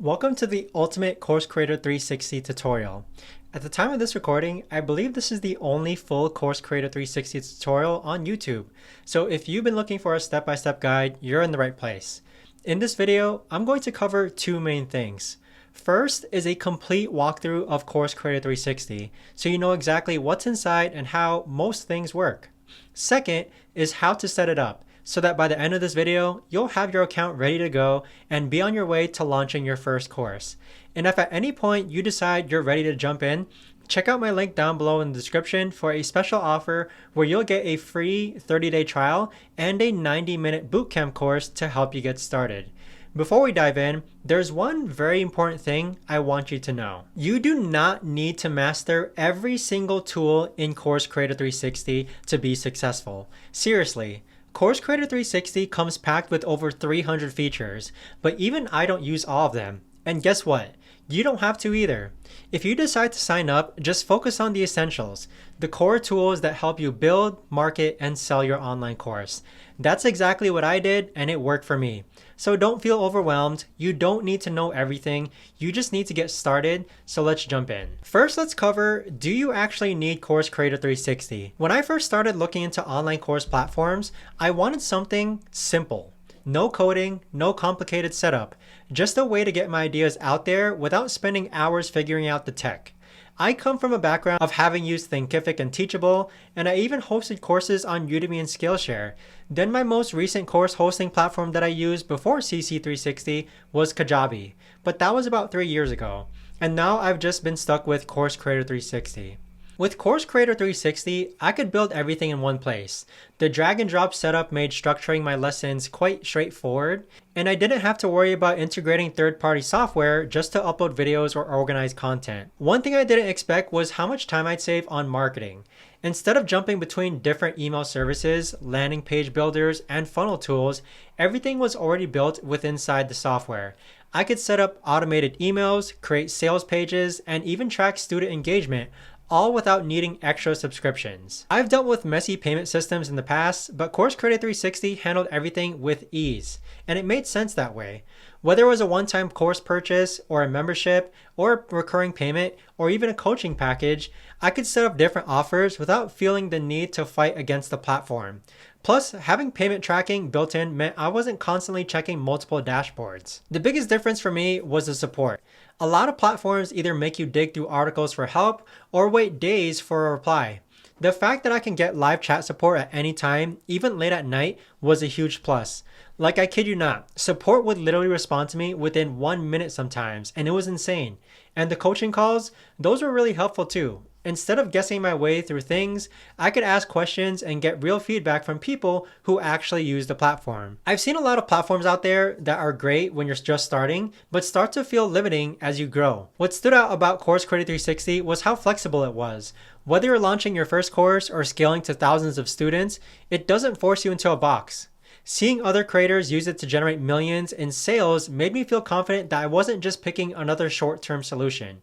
Welcome to the Ultimate Course Creator 360 tutorial. At the time of this recording, I believe this is the only full Course Creator 360 tutorial on YouTube. So if you've been looking for a step-by-step guide, you're in the right place. In this video, I'm going to cover two main things. First is a complete walkthrough of Course Creator 360, so you know exactly what's inside and how most things work. Second is how to set it up, so that by the end of this video, you'll have your account ready to go and be on your way to launching your first course. And if at any point you decide you're ready to jump in, check out my link down below in the description for a special offer where you'll get a free 30-day trial and a 90-minute bootcamp course to help you get started. Before we dive in, there's one very important thing I want you to know. You do not need to master every single tool in Course Creator 360 to be successful. Seriously. Course Creator 360 comes packed with over 300 features, but even I don't use all of them. And guess what? You don't have to either. If you decide to sign up, just focus on the essentials, the core tools that help you build, market, and sell your online course. That's exactly what I did, and it worked for me. So don't feel overwhelmed. You don't need to know everything. You just need to get started. So let's jump in. First, let's cover, do you actually need Course Creator 360? When I first started looking into online course platforms, I wanted something simple. No coding, no complicated setup. Just a way to get my ideas out there without spending hours figuring out the tech. I come from a background of having used Thinkific and Teachable, and I even hosted courses on Udemy and Skillshare. Then my most recent course hosting platform that I used before CC360 was Kajabi, but that was about 3 years ago. And now I've just been stuck with Course Creator 360. With Course Creator 360, I could build everything in one place. The drag and drop setup made structuring my lessons quite straightforward, and I didn't have to worry about integrating third-party software just to upload videos or organize content. One thing I didn't expect was how much time I'd save on marketing. Instead of jumping between different email services, landing page builders, and funnel tools, everything was already built within inside the software. I could set up automated emails, create sales pages, and even track student engagement, all without needing extra subscriptions. I've dealt with messy payment systems in the past, but Course Creator 360 handled everything with ease, and it made sense that way. Whether it was a one-time course purchase, or a membership, or a recurring payment, or even a coaching package, I could set up different offers without feeling the need to fight against the platform. Plus, having payment tracking built in meant I wasn't constantly checking multiple dashboards. The biggest difference for me was the support. A lot of platforms either make you dig through articles for help or wait days for a reply. The fact that I can get live chat support at any time, even late at night, was a huge plus. Like, I kid you not, support would literally respond to me within 1 minute sometimes, and it was insane. And the coaching calls, those were really helpful too. Instead of guessing my way through things, I could ask questions and get real feedback from people who actually use the platform. I've seen a lot of platforms out there that are great when you're just starting, but start to feel limiting as you grow. What stood out about Course Creator 360 was how flexible it was. Whether you're launching your first course or scaling to thousands of students, it doesn't force you into a box. Seeing other creators use it to generate millions in sales made me feel confident that I wasn't just picking another short-term solution.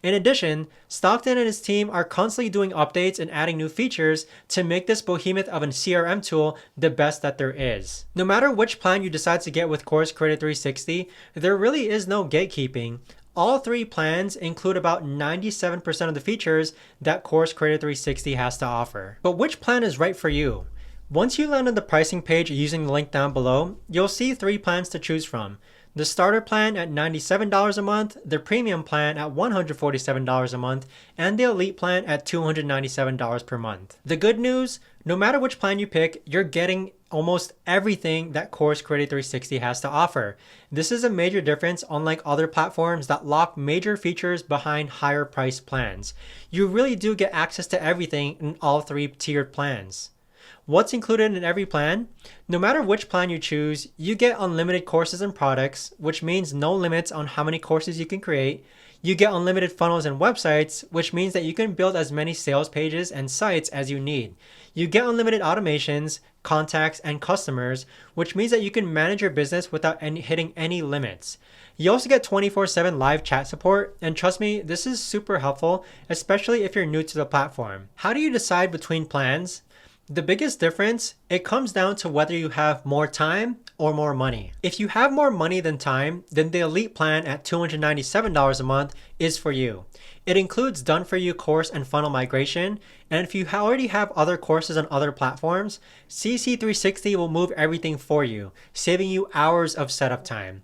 In addition, Stockton and his team are constantly doing updates and adding new features to make this behemoth of a CRM tool the best that there is. No matter which plan you decide to get with Course Creator 360, there really is no gatekeeping. All three plans include about 97% of the features that Course Creator 360 has to offer. But which plan is right for you? Once you land on the pricing page using the link down below, you'll see 3 plans to choose from. The starter plan at $97 a month, the premium plan at $147 a month, and the elite plan at $297 per month. The good news, no matter which plan you pick, you're getting almost everything that Course Creator 360 has to offer. This is a major difference unlike other platforms that lock major features behind higher price plans. You really do get access to everything in all 3 tiered plans. What's included in every plan? No matter which plan you choose, you get unlimited courses and products, which means no limits on how many courses you can create. You get unlimited funnels and websites, which means that you can build as many sales pages and sites as you need. You get unlimited automations, contacts, and customers, which means that you can manage your business without hitting any limits. You also get 24/7 live chat support, and trust me, this is super helpful, especially if you're new to the platform. How do you decide between plans? The biggest difference, it comes down to whether you have more time or more money. If you have more money than time, then the Elite plan at $297 a month is for you. It includes done-for-you course and funnel migration, and if you already have other courses on other platforms, CC360 will move everything for you, saving you hours of setup time.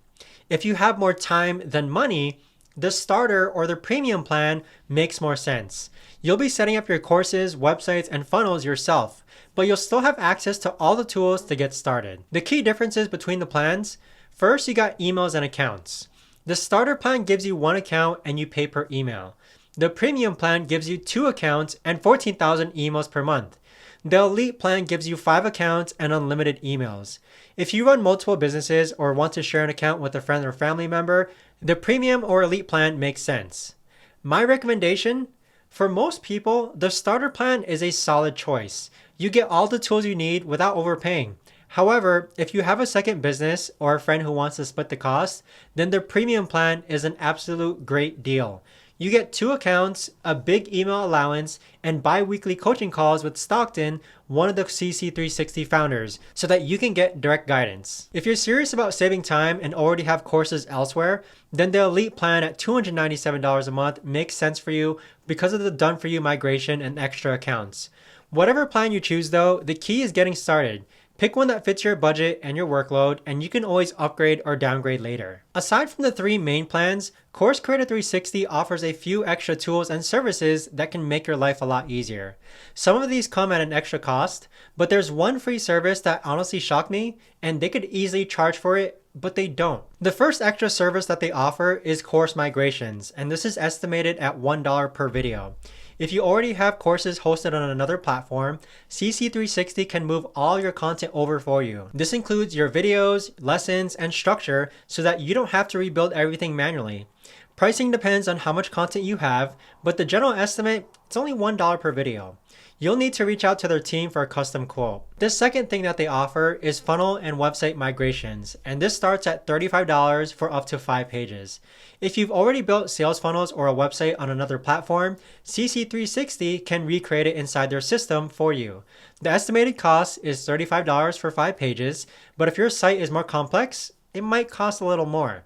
If you have more time than money, the starter or the premium plan makes more sense. You'll be setting up your courses, websites, and funnels yourself, but you'll still have access to all the tools to get started. The key differences between the plans: first, you got emails and accounts. The starter plan gives you one account and you pay per email. The premium plan gives you 2 accounts and 14,000 emails per month. The Elite plan gives you 5 accounts and unlimited emails. If you run multiple businesses or want to share an account with a friend or family member, the premium or Elite plan makes sense. My recommendation: for most people, the starter plan is a solid choice. You get all the tools you need without overpaying. However, if you have a second business or a friend who wants to split the cost, then the premium plan is an absolute great deal. You get 2 accounts, a big email allowance, and bi-weekly coaching calls with Stockton, one of the CC360 founders, so that you can get direct guidance. If you're serious about saving time and already have courses elsewhere, then the Elite plan at $297 a month makes sense for you because of the done-for-you migration and extra accounts. Whatever plan you choose though, the key is getting started. Pick one that fits your budget and your workload, and you can always upgrade or downgrade later. Aside from the 3 main plans, Course Creator 360 offers a few extra tools and services that can make your life a lot easier. Some of these come at an extra cost, but there's one free service that honestly shocked me, and they could easily charge for it, but they don't. The first extra service that they offer is course migrations, and this is estimated at $1 per video. If you already have courses hosted on another platform, CC360 can move all your content over for you. This includes your videos, lessons, and structure so that you don't have to rebuild everything manually. Pricing depends on how much content you have, but the general estimate, it's only $1 per video. You'll need to reach out to their team for a custom quote. The second thing that they offer is funnel and website migrations, and this starts at $35 for up to 5 pages. If you've already built sales funnels or a website on another platform, CC360 can recreate it inside their system for you. The estimated cost is $35 for 5 pages, but if your site is more complex, it might cost a little more.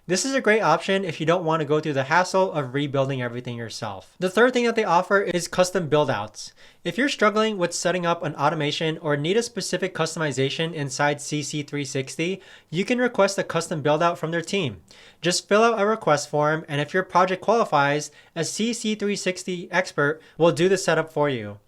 This is a great option if you don't want to go through the hassle of rebuilding everything yourself. The third thing that they offer is custom build-outs. If you're struggling with setting up an automation or need a specific customization inside CC360, you can request a custom build-out from their team. Just fill out a request form, and if your project qualifies, a CC360 expert will do the setup for you.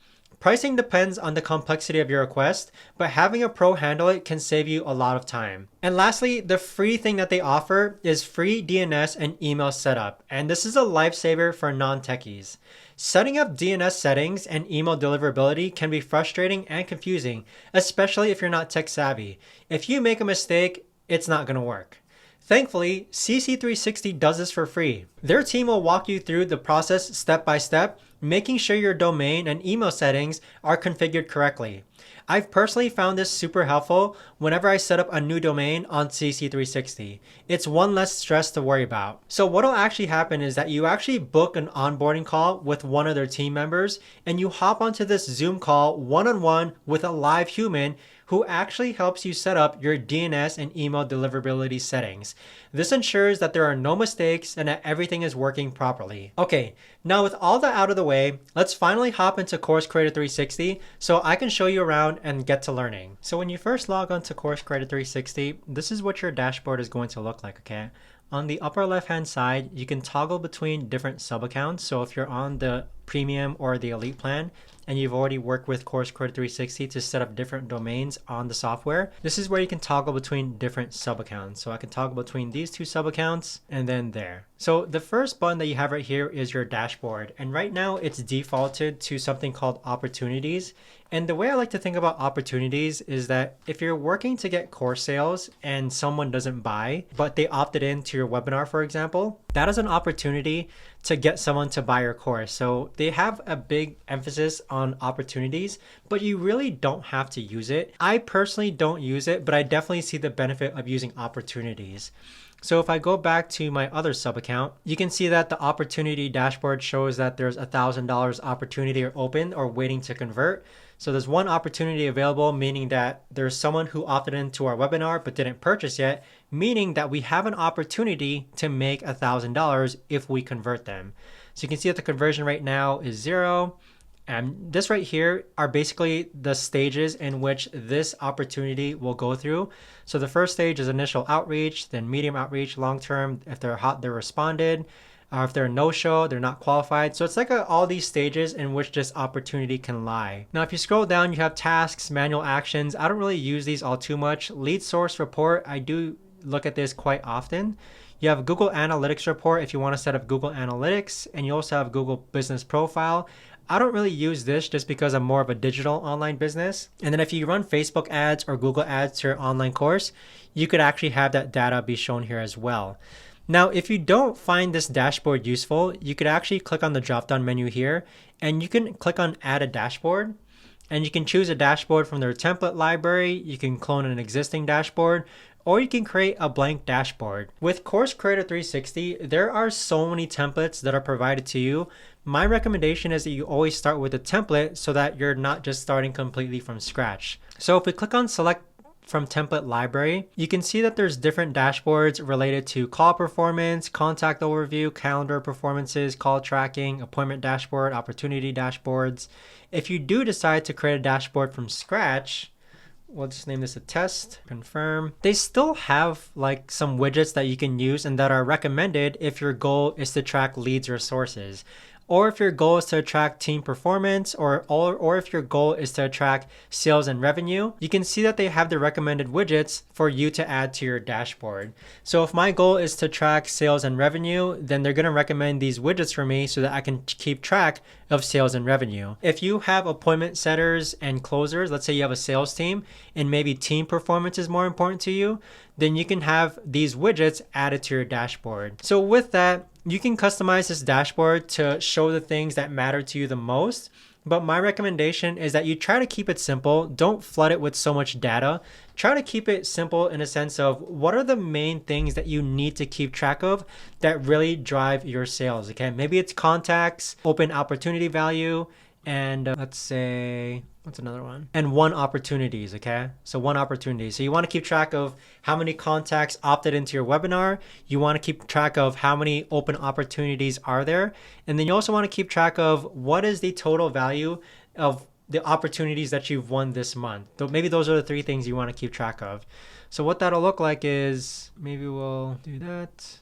Pricing depends on the complexity of your request, but having a pro handle it can save you a lot of time. And lastly, the free thing that they offer is free DNS and email setup, and this is a lifesaver for non-techies. Setting up DNS settings and email deliverability can be frustrating and confusing, especially if you're not tech savvy. If you make a mistake, it's not going to work. Thankfully, CC360 does this for free. Their team will walk you through the process step by step, making sure your domain and email settings are configured correctly. I've personally found this super helpful whenever I set up a new domain on CC360. It's one less stress to worry about. So what'll actually happen is that you actually book an onboarding call with one of their team members, and you hop onto this Zoom call one-on-one with a live human who actually helps you set up your DNS and email deliverability settings. This ensures that there are no mistakes and that everything is working properly. Okay, now with all that out of the way, let's finally hop into Course Creator 360 so I can show you around and get to learning. So when you first log on to Course Creator 360, this is what your dashboard is going to look like, okay? On the upper left-hand side, you can toggle between different sub-accounts. So if you're on the premium or the elite plan, and you've already worked with Course Creator 360 to set up different domains on the software, this is where you can toggle between different sub-accounts. So I can toggle between these 2 sub-accounts and then there. So the first button that you have right here is your dashboard. And right now it's defaulted to something called opportunities. And the way I like to think about opportunities is that if you're working to get course sales and someone doesn't buy, but they opted into your webinar, for example, that is an opportunity to get someone to buy your course. So they have a big emphasis on opportunities, but you really don't have to use it. I personally don't use it, but I definitely see the benefit of using opportunities. So if I go back to my other sub account, you can see that the opportunity dashboard shows that there's $1,000 opportunity open or waiting to convert. So there's one opportunity available, meaning that there's someone who opted into our webinar but didn't purchase yet, meaning that we have an opportunity to make $1,000 if we convert them. So you can see that the conversion rate now is 0. And this right here are basically the stages in which this opportunity will go through. So the first stage is initial outreach, then medium outreach, long term. If they're hot, they're responded. If they're a no-show, they're not qualified. So it's like all these stages in which this opportunity can lie. Now, if you scroll down, you have tasks, manual actions. I don't really use these all too much. Lead source report, I do look at this quite often. You have Google Analytics report if you want to set up Google Analytics, and you also have Google Business Profile. I don't really use this just because I'm more of a digital online business. And then if you run Facebook ads or Google ads to your online course, you could actually have that data be shown here as well. Now, if you don't find this dashboard useful, you could actually click on the drop-down menu here, and you can click on Add a Dashboard. And you can choose a dashboard from their template library. You can clone an existing dashboard, or you can create a blank dashboard. With Course Creator 360, there are so many templates that are provided to you. My recommendation is that you always start with a template so that you're not just starting completely from scratch. So if we click on Select from Template Library, you can see that there's different dashboards related to call performance, contact overview, calendar performances, call tracking, appointment dashboard, opportunity dashboards. If you do decide to create a dashboard from scratch, we'll just name this a test, confirm. They still have like some widgets that you can use and that are recommended if your goal is to track leads or sources. Or if your goal is to attract team performance, or if your goal is to attract sales and revenue, you can see that they have the recommended widgets for you to add to your dashboard. So if my goal is to track sales and revenue, then they're going to recommend these widgets for me so that I can keep track of sales and revenue. If you have appointment setters and closers, let's say you have a sales team and maybe team performance is more important to you, then you can have these widgets added to your dashboard. So with that, you can customize this dashboard to show the things that matter to you the most. But my recommendation is that you try to keep it simple. Don't flood it with so much data. Try to keep it simple in a sense of what are the main things that you need to keep track of that really drive your sales, okay? Maybe it's contacts, open opportunity value, and let's say, what's another one? And one opportunities, okay? So one opportunity. So you want to keep track of how many contacts opted into your webinar. You want to keep track of how many open opportunities are there. And then you also want to keep track of what is the total value of the opportunities that you've won this month. Maybe those are the 3 things you want to keep track of. So what that'll look like is, maybe we'll do that,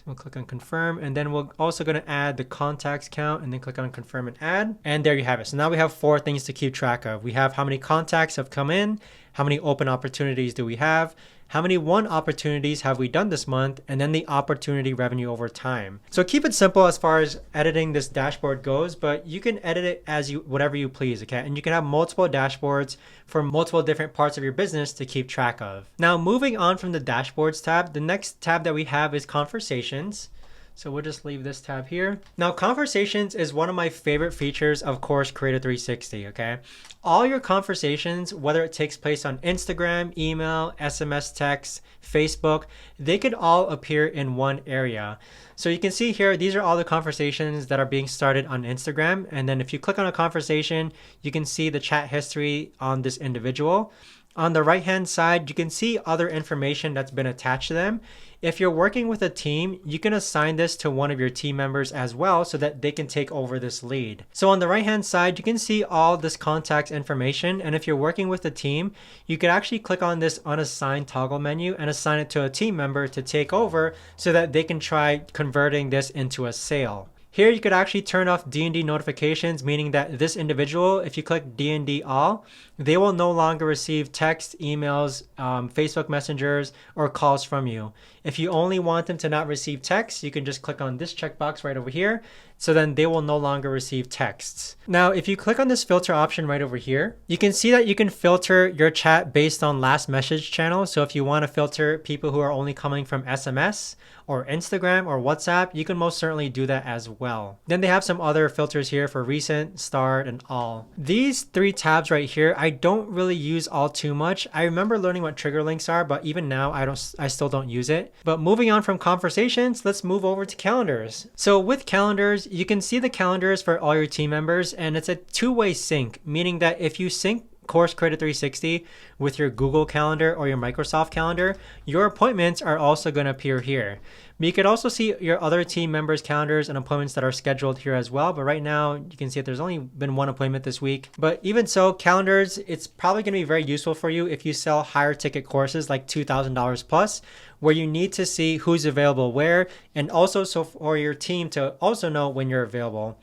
we'll click on confirm, and then we're also going to add the contacts count and then click on confirm and add. And there you have it. So now we have 4 things to keep track of. We have how many contacts have come in, how many open opportunities do we have, how many won opportunities have we done this month, and then the opportunity revenue over time. So keep it simple as far as editing this dashboard goes, but you can edit it as whatever you please, okay? And you can have multiple dashboards for multiple different parts of your business to keep track of. Now, moving on from the dashboards tab, the next tab that we have is conversations. So we'll just leave this tab here. Now, conversations is one of my favorite features of Course Creator 360, okay? All your conversations, whether it takes place on Instagram, email, SMS text, Facebook, they could all appear in one area. So you can see here, these are all the conversations that are being started on Instagram. And then if you click on a conversation, you can see the chat history on this individual. On the right-hand side, you can see other information that's been attached to them. If you're working with a team, you can assign this to one of your team members as well so that they can take over this lead. So on the right-hand side, you can see all this contact information. And if you're working with a team, you could actually click on this unassigned toggle menu and assign it to a team member to take over so that they can try converting this into a sale. Here you could actually turn off D&D notifications, meaning that this individual, if you click D&D all, they will no longer receive text, emails, Facebook messengers, or calls from you. If you only want them to not receive text, you can just click on this checkbox right over here. So then they will no longer receive texts. Now, if you click on this filter option right over here, you can see that you can filter your chat based on last message channel. So if you want to filter people who are only coming from SMS or Instagram or WhatsApp, you can most certainly do that as well. well. Then they have some other filters here for recent, start, and all. These 3 tabs right here, I don't really use all too much. I remember learning what trigger links are, but even now I still don't use it. But moving on from conversations, let's move over to calendars. So with calendars, you can see the calendars for all your team members, and it's a two-way sync, meaning that if you sync Course Creator 360 with your Google Calendar or your Microsoft Calendar, your appointments are also going to appear here. But you could also see your other team members' calendars and appointments that are scheduled here as well. But right now, you can see that there's only been 1 appointment this week. But even so, calendars, it's probably going to be very useful for you if you sell higher ticket courses like $2,000 plus, where you need to see who's available where, and also so for your team to also know when you're available.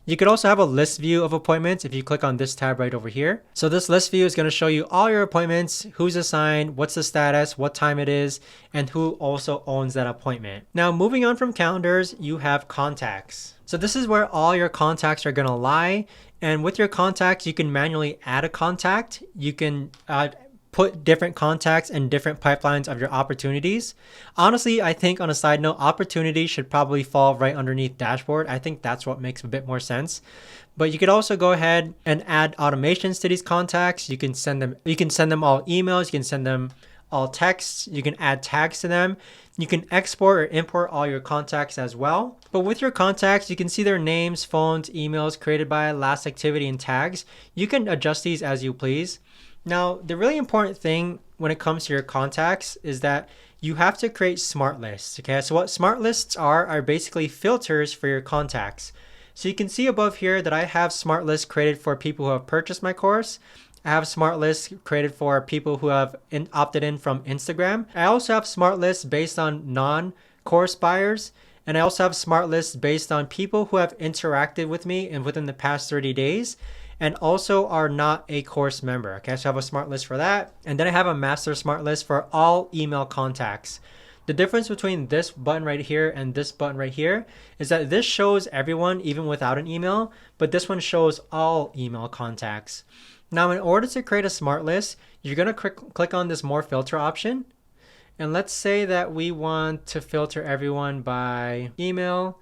You could also have a list view of appointments if you click on this tab right over here. So this list view is going to show you all your appointments, who's assigned, what's the status, what time it is, and who also owns that appointment. Now, moving on from calendars, you have contacts. So this is where all your contacts are going to lie. And with your contacts, you can manually add a contact. You can put different contacts and different pipelines of your opportunities. Honestly, I think on a side note, opportunities should probably fall right underneath dashboard. I think that's what makes a bit more sense. But you could also go ahead and add automations to these contacts. You can send them all emails, you can send them all texts, you can add tags to them. You can export or import all your contacts as well. But with your contacts, you can see their names, phones, emails, created by, last activity, and tags. You can adjust these as you please. Now, the really important thing when it comes to your contacts is that you have to create smart lists. Okay, so what smart lists are basically filters for your contacts. So you can see above here that I have smart lists created for people who have purchased my course. I have smart lists created for people who have opted in from Instagram. I also have smart lists based on non-course buyers. And I also have smart lists based on people who have interacted with me and within the past 30 days. And also are not a course member. Okay, so I have a smart list for that. And then I have a master smart list for all email contacts. The difference between this button right here and this button right here is that this shows everyone even without an email, but this one shows all email contacts. Now, in order to create a smart list, you're gonna click on this more filter option. And let's say that we want to filter everyone by email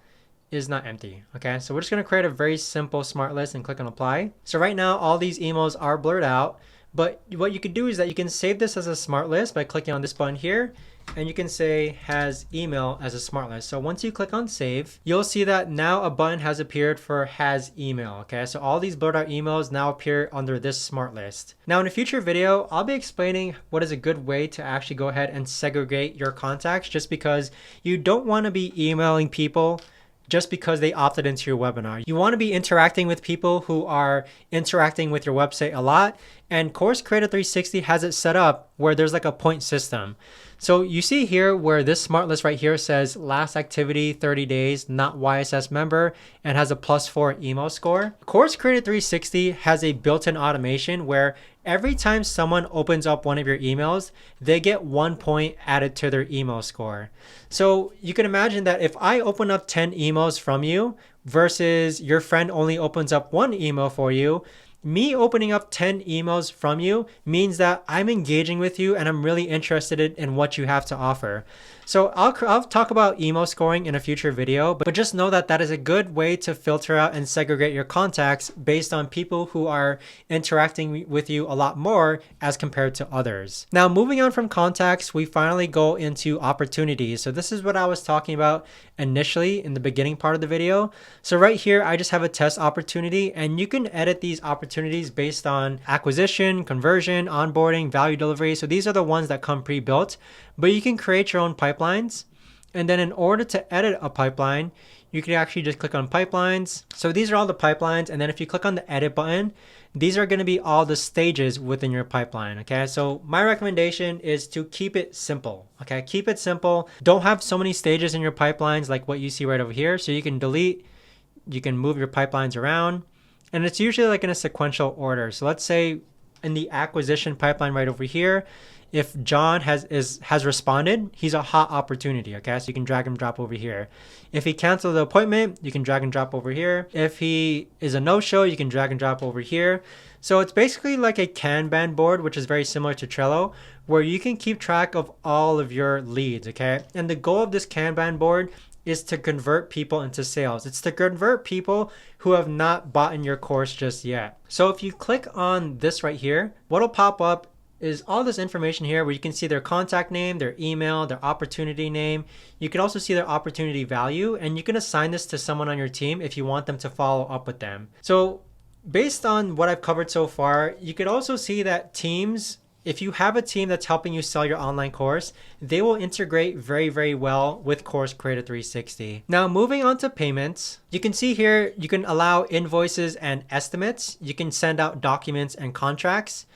is not empty. Okay, so we're just going to create a very simple smart list and click on apply. So right now all these emails are blurred out, but what you could do is that you can save this as a smart list by clicking on this button here, and you can say has email as a smart list. So once you click on save, you'll see that now a button has appeared for has email. Okay, so all these blurred out emails now appear under this smart list. Now in a future video, I'll be explaining what is a good way to actually go ahead and segregate your contacts, just because you don't want to be emailing people just because they opted into your webinar. You want to be interacting with people who are interacting with your website a lot, and Course Creator 360 has it set up where there's like a point system. So you see here where this smart list right here says last activity 30 days, not YSS member, and has a +4 email score. Course Creator 360 has a built-in automation where every time someone opens up one of your emails, they get 1 point added to their email score. So you can imagine that if I open up 10 emails from you versus your friend only opens up 1 email for you, me opening up 10 emails from you means that I'm engaging with you and I'm really interested in what you have to offer. So I'll talk about email scoring in a future video, but just know that that is a good way to filter out and segregate your contacts based on people who are interacting with you a lot more as compared to others. Now, moving on from contacts, we finally go into opportunities. So this is what I was talking about initially in the beginning part of the video. So right here, I just have a test opportunity, and you can edit these opportunities based on acquisition, conversion, onboarding, value delivery. So these are the ones that come pre-built, but you can create your own pipelines. And then in order to edit a pipeline, you can actually just click on pipelines. So these are all the pipelines. And then if you click on the edit button, these are going to be all the stages within your pipeline. Okay, so my recommendation is to keep it simple. Okay, keep it simple. Don't have so many stages in your pipelines like what you see right over here. So you can delete, you can move your pipelines around, and it's usually like in a sequential order. So let's say in the acquisition pipeline right over here, if John has responded, he's a hot opportunity. Okay, so you can drag and drop over here. If he canceled the appointment, you can drag and drop over here. If he is a no-show, you can drag and drop over here. So it's basically like a Kanban board, which is very similar to Trello, where you can keep track of all of your leads. Okay, and the goal of this Kanban board is to convert people into sales. It's to convert people who have not bought in your course just yet. So if you click on this right here, what'll pop up is all this information here where you can see their contact name, their email, their opportunity name. You can also see their opportunity value, and you can assign this to someone on your team if you want them to follow up with them. So based on what I've covered so far, you could also see that teams, if you have a team that's helping you sell your online course, they will integrate very, very well with Course Creator 360. Now, moving on to payments, you can see here, you can allow invoices and estimates. You can send out documents and contracts.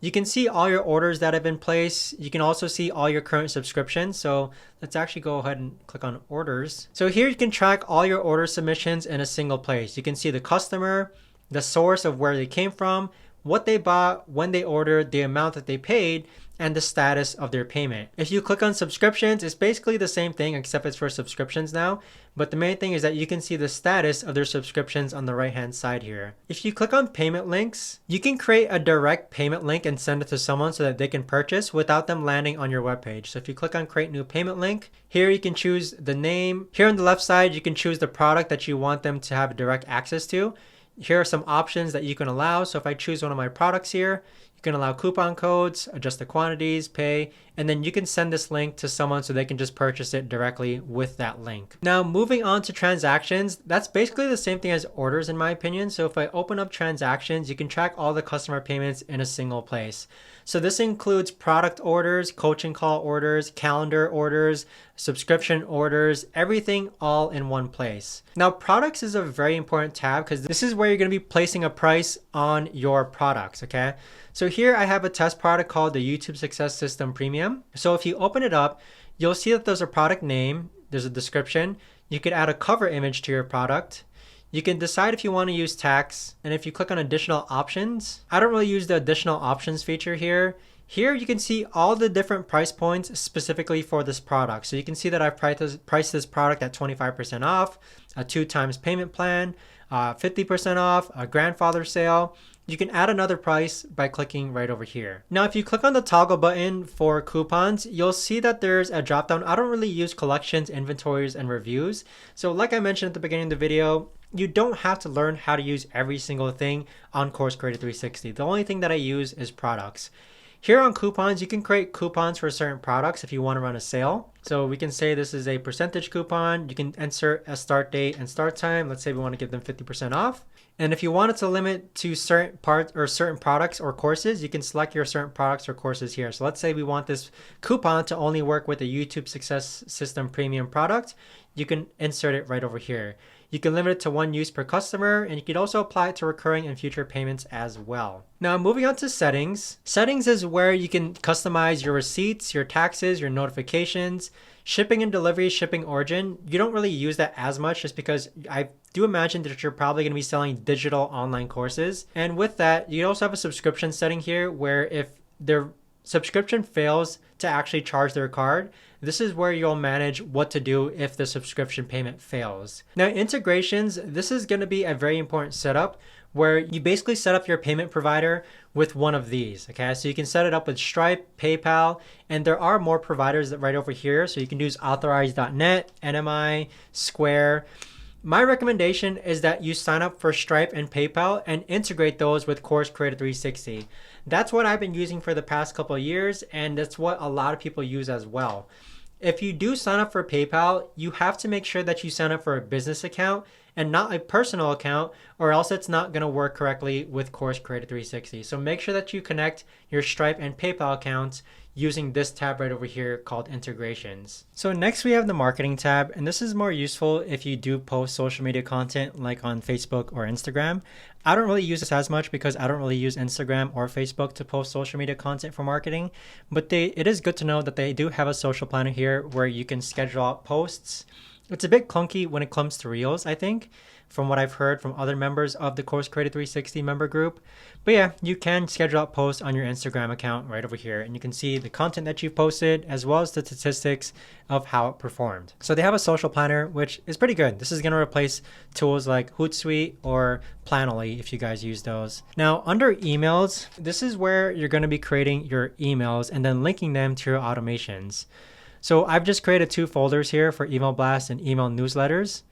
You can see all your orders that have been placed. You can also see all your current subscriptions. So let's actually go ahead and click on orders. So here you can track all your order submissions in a single place. You can see the customer, the source of where they came from, what they bought, when they ordered, the amount that they paid, and the status of their payment. If you click on subscriptions, it's basically the same thing except it's for subscriptions now. But the main thing is that you can see the status of their subscriptions on the right hand side here. If you click on payment links, you can create a direct payment link and send it to someone so that they can purchase without them landing on your webpage. So if you click on create new payment link, here you can choose the name. Here on the left side, you can choose the product that you want them to have direct access to. Here are some options that you can allow. So if I choose one of my products here, you can allow coupon codes, adjust the quantities, pay, and then you can send this link to someone so they can just purchase it directly with that link. Now, moving on to transactions, that's basically the same thing as orders in my opinion. So if I open up transactions, you can track all the customer payments in a single place. So this includes product orders, coaching call orders, calendar orders, subscription orders, everything all in one place. Now, products is a very important tab because this is where you're going to be placing a price on your products, okay? So here I have a test product called the YouTube Success System Premium. So if you open it up, you'll see that there's a product name, there's a description. You could add a cover image to your product. You can decide if you want to use tax, and if you click on additional options, I don't really use the additional options feature here. Here you can see all the different price points specifically for this product. So you can see that I've priced this product at 25% off, a 2x payment plan, 50% off, a grandfather sale. You can add another price by clicking right over here. Now, if you click on the toggle button for coupons, you'll see that there's a drop down. I don't really use collections, inventories, and reviews. So like I mentioned at the beginning of the video, you don't have to learn how to use every single thing on Course Creator 360. The only thing that I use is products. Here on coupons, you can create coupons for certain products if you want to run a sale. So we can say this is a percentage coupon. You can insert a start date and start time. Let's say we want to give them 50% off. And if you wanted to limit to certain parts or certain products or courses, you can select your certain products or courses here. So let's say we want this coupon to only work with the YouTube Success System Premium product. You can insert it right over here. You can limit it to one use per customer, and you can also apply it to recurring and future payments as well. Now, moving on to settings. Settings is where you can customize your receipts, your taxes, your notifications, shipping and delivery, shipping origin. You don't really use that as much just because I do imagine that you're probably going to be selling digital online courses. And with that, you also have a subscription setting here where if their subscription fails to actually charge their card, this is where you'll manage what to do if the subscription payment fails. Now, integrations, this is going to be a very important setup where you basically set up your payment provider with one of these, okay? So you can set it up with Stripe, PayPal, and there are more providers that right over here. So you can use Authorize.net, NMI, Square. My recommendation is that you sign up for Stripe and PayPal and integrate those with Course Creator 360. That's what I've been using for the past couple of years, and that's what a lot of people use as well. If you do sign up for PayPal, you have to make sure that you sign up for a business account and not a personal account, or else it's not going to work correctly with Course Creator 360. So make sure that you connect your Stripe and PayPal accounts using this tab right over here called integrations. So next we have the marketing tab, and this is more useful if you do post social media content like on Facebook or Instagram. I don't really use this as much because I don't really use Instagram or Facebook to post social media content for marketing, but it is good to know that they do have a social planner here where you can schedule out posts. It's a bit clunky when it comes to Reels, I think, from what I've heard from other members of the Course Creator 360 member group. But yeah, you can schedule out posts on your Instagram account right over here, and you can see the content that you've posted as well as the statistics of how it performed. So they have a social planner, which is pretty good. This is going to replace tools like Hootsuite or Planoly if you guys use those. Now, under emails, this is where you're going to be creating your emails and then linking them to your automations. So I've just created 2 folders here for email blasts and email newsletters.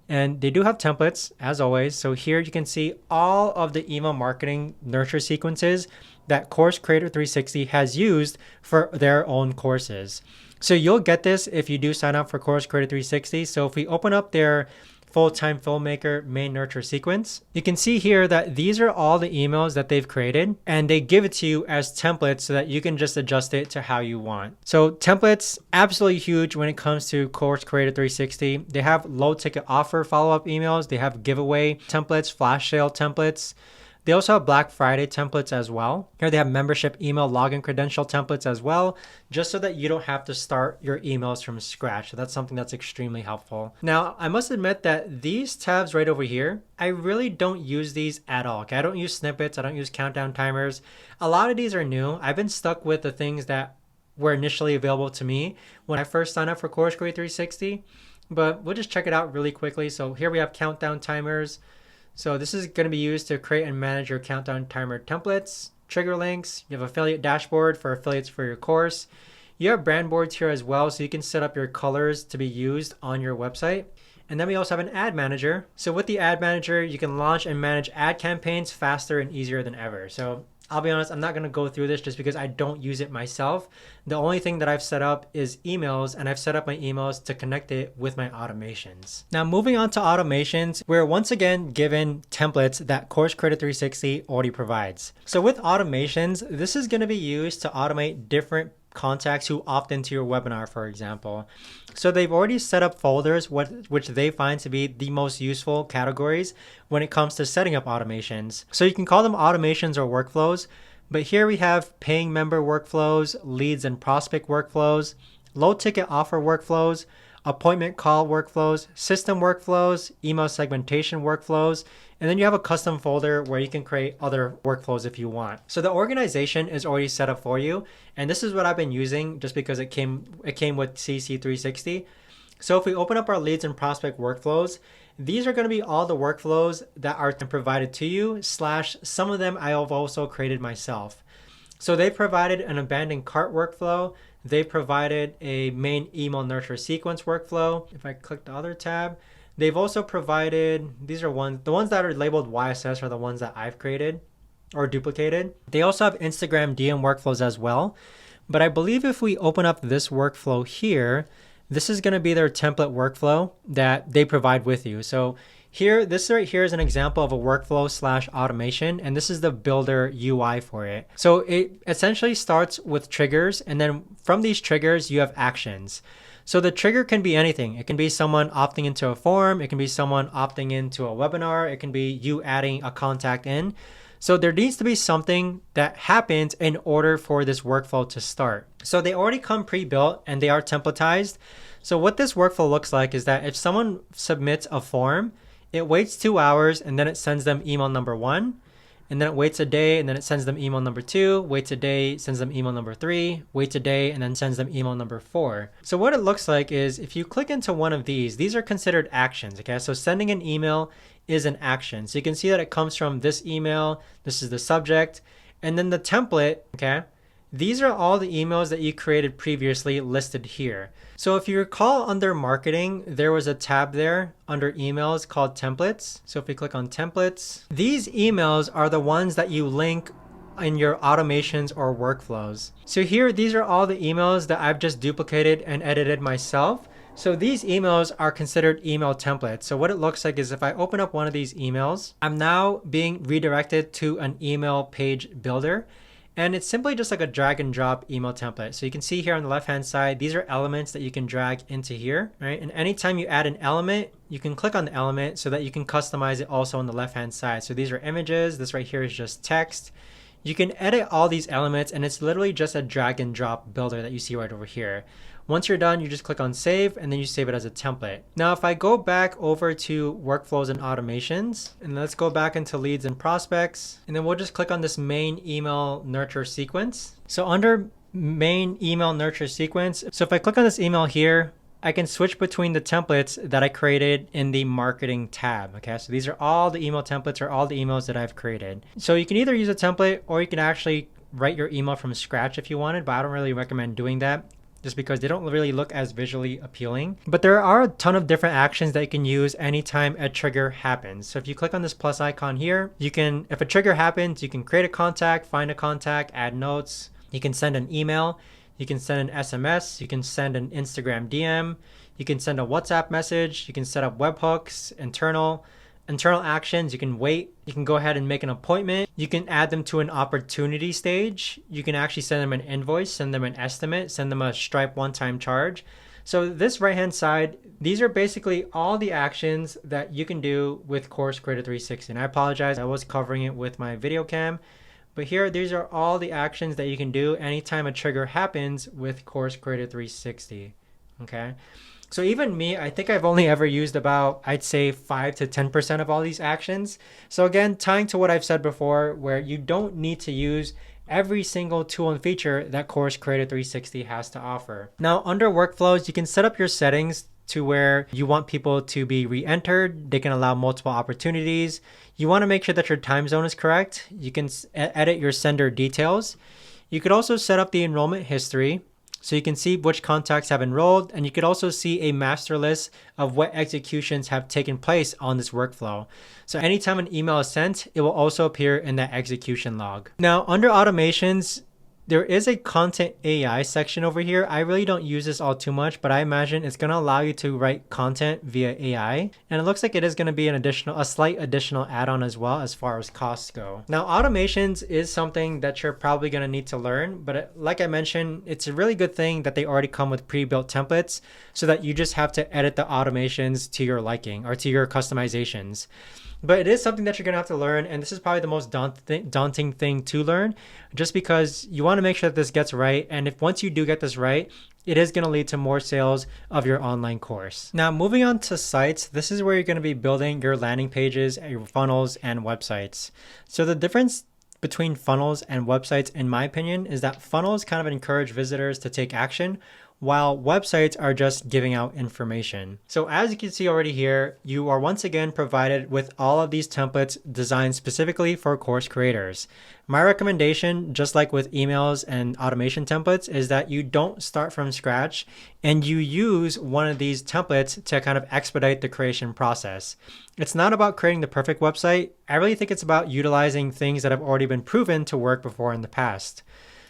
And they do have templates as always. So here you can see all of the email marketing nurture sequences that Course Creator 360 has used for their own courses. So you'll get this if you do sign up for Course Creator 360. So if we open up their full-time filmmaker main nurture sequence, you can see here that these are all the emails that they've created, and they give it to you as templates so that you can just adjust it to how you want. So templates, absolutely huge when it comes to Course Creator 360. They have low ticket offer follow-up emails. They have giveaway templates, flash sale templates. They also have Black Friday templates as well. Here they have membership email login credential templates as well, just so that you don't have to start your emails from scratch. So that's something that's extremely helpful. Now, I must admit that these tabs right over here, I really don't use these at all. Okay? I don't use snippets. I don't use countdown timers. A lot of these are new. I've been stuck with the things that were initially available to me when I first signed up for Course Creator 360, but we'll just check it out really quickly. So here we have countdown timers. So this is going to be used to create and manage your countdown timer templates, trigger links. You have affiliate dashboard for affiliates for your course. You have brand boards here as well, so you can set up your colors to be used on your website. And then we also have an ad manager. So with the ad manager, you can launch and manage ad campaigns faster and easier than ever. So I'll be honest, I'm not going to go through this just because I don't use it myself. The only thing that I've set up is emails, and I've set up my emails to connect it with my automations. Now, moving on to automations, we're once again given templates that Course Creator 360 already provides. So with automations, this is going to be used to automate different contacts who opt into your webinar, for example. So they've already set up folders which they find to be the most useful categories when it comes to setting up automations. So you can call them automations or workflows, but here we have paying member workflows, leads and prospect workflows, low ticket offer workflows, appointment call workflows, system workflows, email segmentation workflows, and then you have a custom folder where you can create other workflows if you want. So the organization is already set up for you, and this is what I've been using just because it came with CC360. So if we open up our leads and prospect workflows, these are going to be all the workflows that are provided to you, / some of them I have also created myself. So they provided an abandoned cart workflow. They provided a main email nurture sequence workflow. If I click the other tab, they've also provided, the ones that are labeled YSS are the ones that I've created or duplicated. They also have Instagram DM workflows as well. But I believe if we open up this workflow here, this is going to be their template workflow that they provide with you. So here, this right here is an example of a workflow / automation, and this is the builder UI for it. So it essentially starts with triggers, and then from these triggers, you have actions. So the trigger can be anything. It can be someone opting into a form. It can be someone opting into a webinar. It can be you adding a contact in. So there needs to be something that happens in order for this workflow to start. So they already come pre-built and they are templatized. So what this workflow looks like is that if someone submits a form, it waits 2 hours and then it sends them email number 1. And then it waits a day and then it sends them email number 2, waits a day, sends them email number 3, waits a day, and then sends them email number 4. So what it looks like is if you click into one of these are considered actions, okay? So sending an email is an action. So you can see that it comes from this email, this is the subject, and then the template, okay? These are all the emails that you created previously listed here. So if you recall under marketing, there was a tab there under emails called templates. So if we click on templates, these emails are the ones that you link in your automations or workflows. So here, these are all the emails that I've just duplicated and edited myself. So these emails are considered email templates. So what it looks like is if I open up one of these emails, I'm now being redirected to an email page builder. And it's simply just like a drag and drop email template. So you can see here on the left-hand side, these are elements that you can drag into here, right? And anytime you add an element, you can click on the element so that you can customize it also on the left-hand side. So these are images. This right here is just text. You can edit all these elements, and it's literally just a drag and drop builder that you see right over here. Once you're done, you just click on save, and then you save it as a template. Now, if I go back over to workflows and automations, and let's go back into leads and prospects, and then we'll just click on this main email nurture sequence. So under main email nurture sequence, so if I click on this email here, I can switch between the templates that I created in the marketing tab. Okay, so these are all the email templates or all the emails that I've created. So you can either use a template or you can actually write your email from scratch if you wanted, but I don't really recommend doing that. just because they don't really look as visually appealing. But there are a ton of different actions that you can use anytime a trigger happens. So if you click on this plus icon here, you can, if a trigger happens, you can create a contact, find a contact, add notes. You can send an email, you can send an SMS, you can send an Instagram DM, you can send a WhatsApp message, you can set up webhooks, internal actions, you can wait, you can go ahead and make an appointment, you can add them to an opportunity stage, you can actually send them an invoice, send them an estimate, send them a Stripe one-time charge. So this right-hand side, these are basically all the actions that you can do with Course Creator 360. And I apologize, I was covering it with my video cam, but here, these are all the actions that you can do anytime a trigger happens with Course Creator 360, okay? So even me, I think I've only ever used about, I'd say 5 to 10% of all these actions. So again, tying to what I've said before, where you don't need to use every single tool and feature that Course Creator 360 has to offer. Now, under workflows, you can set up your settings to where you want people to be re-entered. They can allow multiple opportunities. You want to make sure that your time zone is correct. You can edit your sender details. You could also set up the enrollment history so you can see which contacts have enrolled, and you could also see a master list of what executions have taken place on this workflow. So anytime an email is sent, it will also appear in that execution log. Now, under automations, there is a content AI section over here. I really don't use this all too much, but I imagine it's going to allow you to write content via AI. And it looks like it is going to be a slight additional add-on as well as far as costs go. Now, automations is something that you're probably going to need to learn, but like I mentioned, it's a really good thing that they already come with pre-built templates so that you just have to edit the automations to your liking or to your customizations. But it is something that you're going to have to learn, and this is probably the most daunting thing to learn, just because you want to make sure that this gets right. And if once you do get this right, it is going to lead to more sales of your online course. Now, moving on to sites, this is where you're going to be building your landing pages, your funnels, and websites. So the difference between funnels and websites, in my opinion, is that funnels kind of encourage visitors to take action, while websites are just giving out information. So as you can see already here, you are once again provided with all of these templates designed specifically for course creators. My recommendation, just like with emails and automation templates, is that you don't start from scratch and you use one of these templates to kind of expedite the creation process. It's not about creating the perfect website. I really think it's about utilizing things that have already been proven to work before in the past.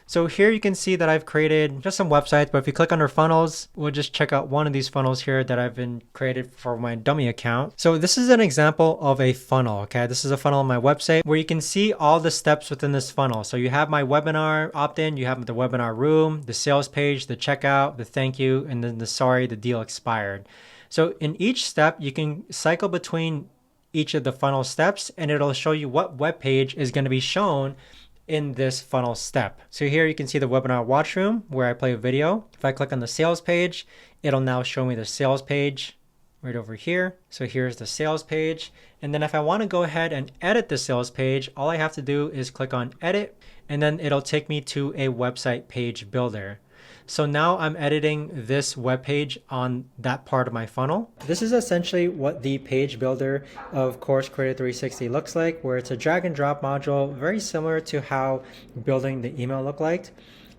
So here you can see that I've created just some websites, but if you click under funnels, we'll just check out one of these funnels here that I've been created for my dummy account. So this is an example of a funnel, okay? This is a funnel on my website where you can see all the steps within this funnel. So you have my webinar opt-in, you have the webinar room, the sales page, the checkout, the thank you, and then the sorry, the deal expired. So in each step, you can cycle between each of the funnel steps and it'll show you what web page is going to be shown in this funnel step. So here you can see the webinar watch room where I play a video. If I click on the sales page, it'll now show me the sales page right over here. So here's the sales page. And then if I want to go ahead and edit the sales page, all I have to do is click on edit, and then it'll take me to a website page builder. So now I'm editing this web page on that part of my funnel. This is essentially what the page builder of Course Creator 360 looks like, where it's a drag and drop module, very similar to how building the email looked like.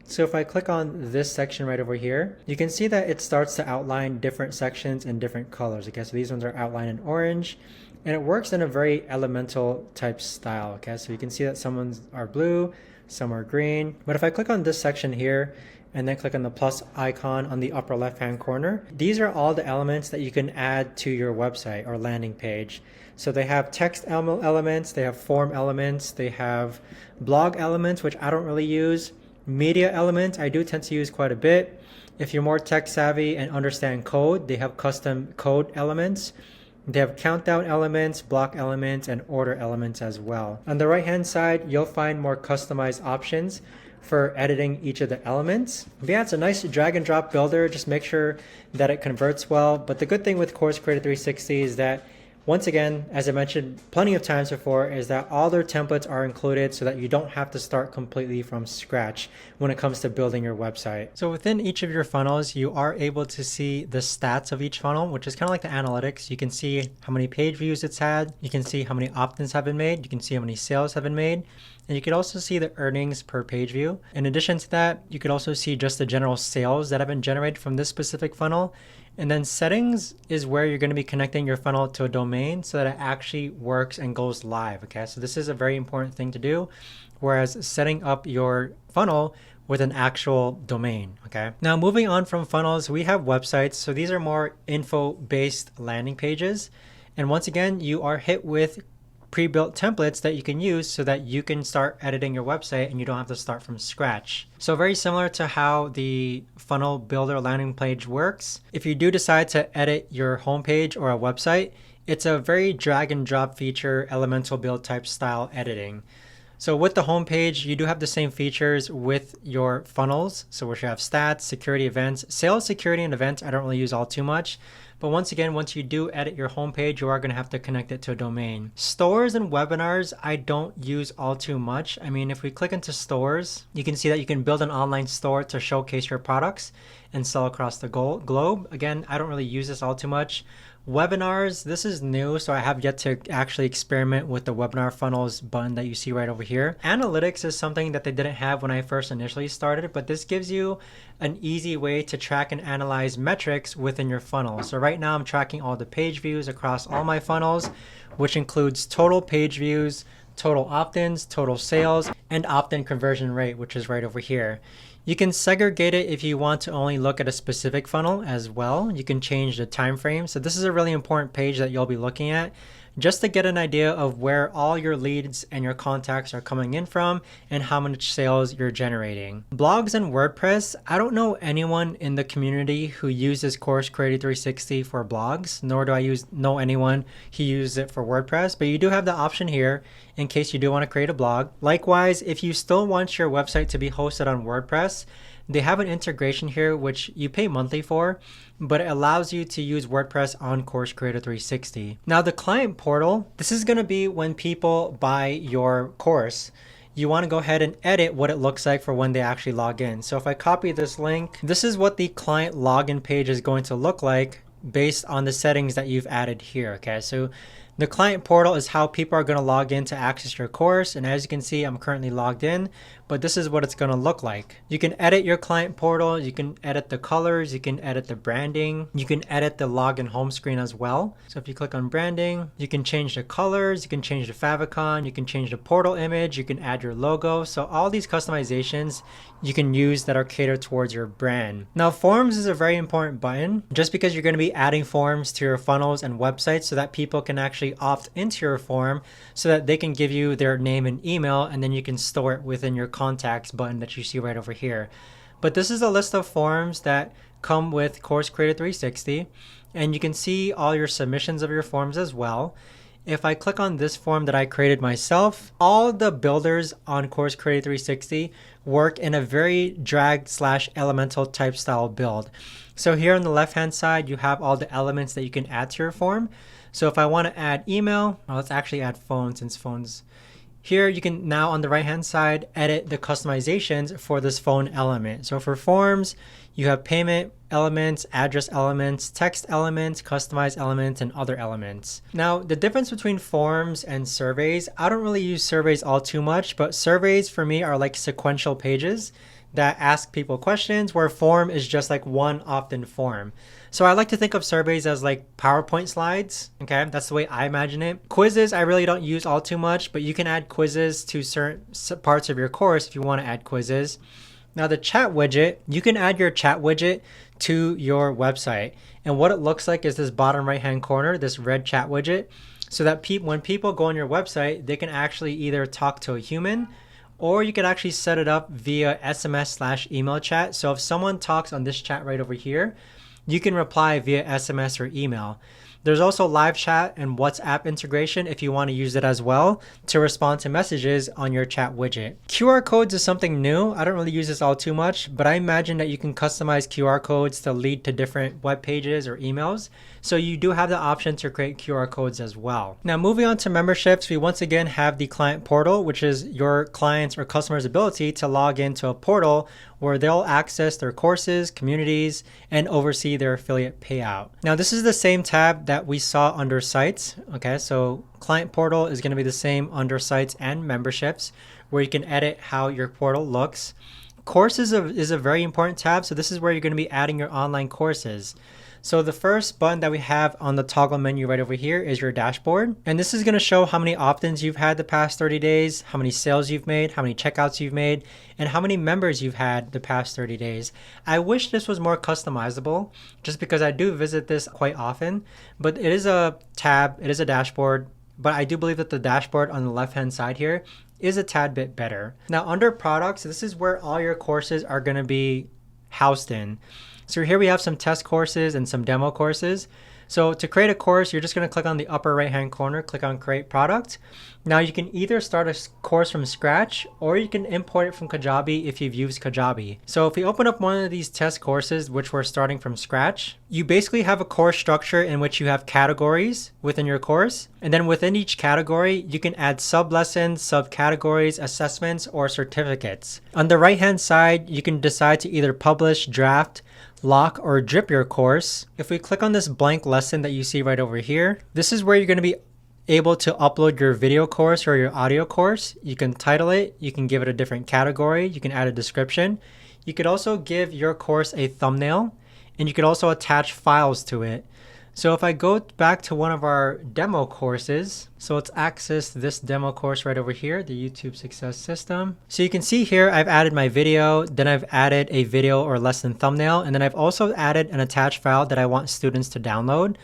So if I click on this section right over here, you can see that it starts to outline different sections in different colors. Okay, so these ones are outlined in orange, and it works in a very elemental type style. Okay, so you can see that some ones are blue, some are green. But if I click on this section here, and then click on the plus icon on the upper left-hand corner, these are all the elements that you can add to your website or landing page. So they have text elements, they have form elements, they have blog elements, which I don't really use. Media elements, I do tend to use quite a bit. If you're more tech savvy and understand code, they have custom code elements. They have countdown elements, block elements, and order elements as well. On the right-hand side, you'll find more customized options for editing each of the elements. But yeah, it's a nice drag and drop builder. Just make sure that it converts well. But the good thing with Course Creator 360 is that Once again, as I mentioned plenty of times before, is that all their templates are included so that you don't have to start completely from scratch when it comes to building your website. So within each of your funnels, you are able to see the stats of each funnel, which is kind of like the analytics. You can see how many page views it's had. You can see how many opt-ins have been made. You can see how many sales have been made. And you can also see the earnings per page view. In addition to that, you could also see just the general sales that have been generated from this specific funnel. And then settings is where you're going to be connecting your funnel to a domain so that it actually works and goes live. Okay, so this is a very important thing to do. Whereas setting up your funnel with an actual domain. Okay, now moving on from funnels, we have websites. So these are more info-based landing pages. And once again, you are hit with pre-built templates that you can use so that you can start editing your website and you don't have to start from scratch. So very similar to how the funnel builder landing page works. If you do decide to edit your homepage or a website, it's a very drag and drop feature, elemental build type style editing. So with the homepage, you do have the same features with your funnels. So we should have stats, security, events, sales, security, and events. I don't really use all too much. But once again, once you do edit your homepage, you are going to have to connect it to a domain. Stores and webinars, I don't use all too much. I mean, if we click into stores, you can see that you can build an online store to showcase your products and sell across the globe. Again, I don't really use this all too much. Webinars, this is new, so I have yet to actually experiment with the webinar funnels button that you see right over here. Analytics is something that they didn't have when I first initially started, but this gives you an easy way to track and analyze metrics within your funnel. So right now I'm tracking all the page views across all my funnels, which includes total page views, total opt-ins, total sales, and opt-in conversion rate, which is right over here. You can segregate it if you want to only look at a specific funnel as well. You can change the time frame. So this is a really important page that you'll be looking at just to get an idea of where all your leads and your contacts are coming in from and how much sales you're generating. Blogs and WordPress, I don't know anyone in the community who uses Course Creator 360 for blogs, nor do I know anyone who uses it for WordPress, but you do have the option here in case you do want to create a blog. Likewise, if you still want your website to be hosted on WordPress, they have an integration here which you pay monthly for, but it allows you to use WordPress on Course Creator 360. Now the client portal, this is going to be when people buy your course. You want to go ahead and edit what it looks like for when they actually log in. So if I copy this link, this is what the client login page is going to look like based on the settings that you've added here. Okay, so the client portal is how people are going to log in to access your course. And as you can see, I'm currently logged in, but this is what it's going to look like. You can edit your client portal. You can edit the colors. You can edit the branding. You can edit the login home screen as well. So if you click on branding, you can change the colors. You can change the favicon. You can change the portal image. You can add your logo. So all these customizations you can use that are catered towards your brand. Now, forms is a very important button just because you're going to be adding forms to your funnels and websites so that people can actually opt into your form so that they can give you their name and email, and then you can store it within your contacts button that you see right over here. But this is a list of forms that come with Course Creator 360, and you can see all your submissions of your forms as well. If I click on this form that I created myself, all the builders on Course Creator 360 work in a very drag/elemental type style build. So here on the left hand side, you have all the elements that you can add to your form. So if I want to add email, well, let's actually add phone since phones. Here you can now on the right hand side edit the customizations for this phone element. So for forms, you have payment elements, address elements, text elements, customized elements, and other elements. Now the difference between forms and surveys, I don't really use surveys all too much, but surveys for me are like sequential pages that ask people questions, where form is just like one opt-in form. So I like to think of surveys as like PowerPoint slides. Okay, that's the way I imagine it. Quizzes, I really don't use all too much, but you can add quizzes to certain parts of your course if you want to add quizzes. Now the chat widget, you can add your chat widget to your website. And what it looks like is this bottom right-hand corner, this red chat widget, so that when people go on your website, they can actually either talk to a human, or you can actually set it up via SMS/email chat. So if someone talks on this chat right over here, you can reply via SMS or email. There's also live chat and WhatsApp integration if you want to use it as well to respond to messages on your chat widget. QR codes is something new. I don't really use this all too much, but I imagine that you can customize QR codes to lead to different web pages or emails. So you do have the option to create QR codes as well. Now moving on to memberships, we once again have the client portal, which is your clients or customers' ability to log into a portal where they'll access their courses, communities, and oversee their affiliate payout. Now this is the same tab that we saw under sites. Okay, so client portal is going to be the same under sites and memberships, where you can edit how your portal looks. Courses is a very important tab. So this is where you're going to be adding your online courses. So the first button that we have on the toggle menu right over here is your dashboard. And this is going to show how many opt-ins you've had the past 30 days, how many sales you've made, how many checkouts you've made, and how many members you've had the past 30 days. I wish this was more customizable just because I do visit this quite often, but it is a tab, it is a dashboard, but I do believe that the dashboard on the left-hand side here is a tad bit better. Now under products, this is where all your courses are going to be housed in. So here we have some test courses and some demo courses. So to create a course, you're just going to click on the upper right hand corner, click on create product. Now you can either start a course from scratch or you can import it from Kajabi if you've used Kajabi. So if we open up one of these test courses, which we're starting from scratch, you basically have a course structure in which you have categories within your course. And then within each category, you can add sub-lessons, subcategories, assessments, or certificates. On the right-hand side, you can decide to either publish, draft, lock, or drip your course. If we click on this blank lesson that you see right over here, this is where you're going to be able to upload your video course or your audio course. You can title it, you can give it a different category, you can add a description. You could also give your course a thumbnail, and you could also attach files to it. So if I go back to one of our demo courses, so let's access this demo course right over here, the YouTube Success System. So you can see here, I've added my video, then I've added a video or lesson thumbnail, and then I've also added an attached file that I want students to download.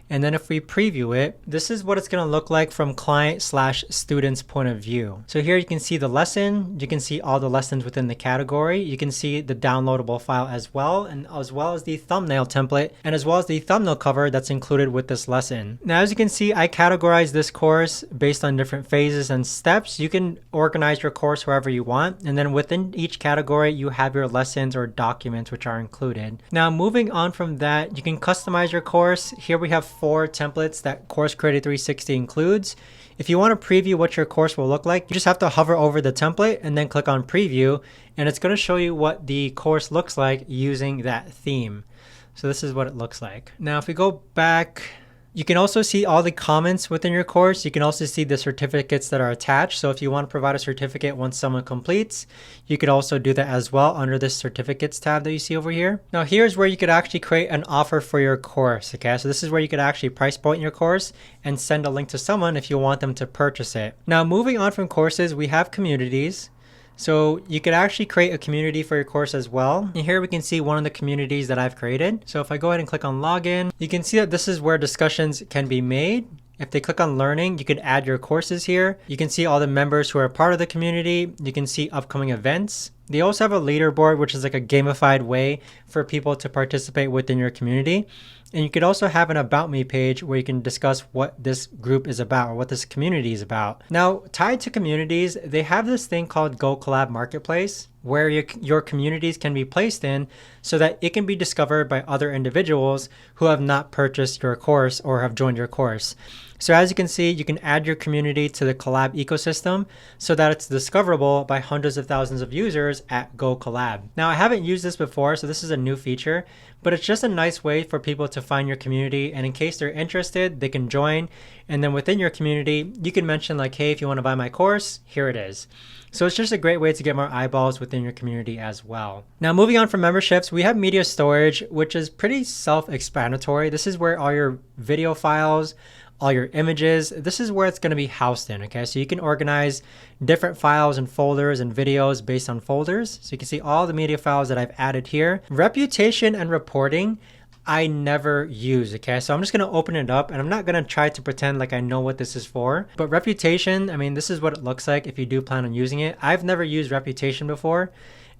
And then if we preview it, this is what it's going to look like from client/student's point of view. So here you can see the lesson, you can see all the lessons within the category, you can see the downloadable file as well as the thumbnail template, and as well as the thumbnail cover that's included with this lesson. Now, as you can see, I categorize this course based on different phases and steps. You can organize your course however you want, and then within each category, you have your lessons or documents which are included. Now, moving on from that, you can customize your course. Here we have 4 templates that Course Creator 360 includes. If you want to preview what your course will look like, you just have to hover over the template and then click on preview, and it's going to show you what the course looks like using that theme. So this is what it looks like. Now, if we go back, you can also see all the comments within your course. You can also see the certificates that are attached. So if you want to provide a certificate once someone completes, you could also do that as well under this certificates tab that you see over here. Now here's where you could actually create an offer for your course. Okay, so this is where you could actually price point your course and send a link to someone if you want them to purchase it. Now moving on from courses, we have communities. So you could actually create a community for your course as well. And here we can see one of the communities that I've created. So if I go ahead and click on login, you can see that this is where discussions can be made. If they click on learning, you could add your courses here. You can see all the members who are part of the community. You can see upcoming events. They also have a leaderboard, which is like a gamified way for people to participate within your community. And you could also have an About Me page where you can discuss what this group is about or what this community is about. Now, tied to communities, they have this thing called Go Collab Marketplace, where your communities can be placed in so that it can be discovered by other individuals who have not purchased your course or have joined your course. So as you can see, you can add your community to the Collab ecosystem so that it's discoverable by hundreds of thousands of users at Go Collab. Now, I haven't used this before, so this is a new feature, but it's just a nice way for people to find your community. And in case they're interested, they can join. And then within your community, you can mention like, hey, if you want to buy my course, here it is. So it's just a great way to get more eyeballs within your community as well. Now, moving on from memberships, we have media storage, which is pretty self-explanatory. This is where all your video files, all your images, this is where it's going to be housed in. Okay, so you can organize different files and folders and videos based on folders. So you can see all the media files that I've added here. Reputation and reporting, I never use. Okay, so I'm just going to open it up and I'm not going to try to pretend like I know what this is for. But reputation, I mean, this is what it looks like if you do plan on using it. I've never used reputation before.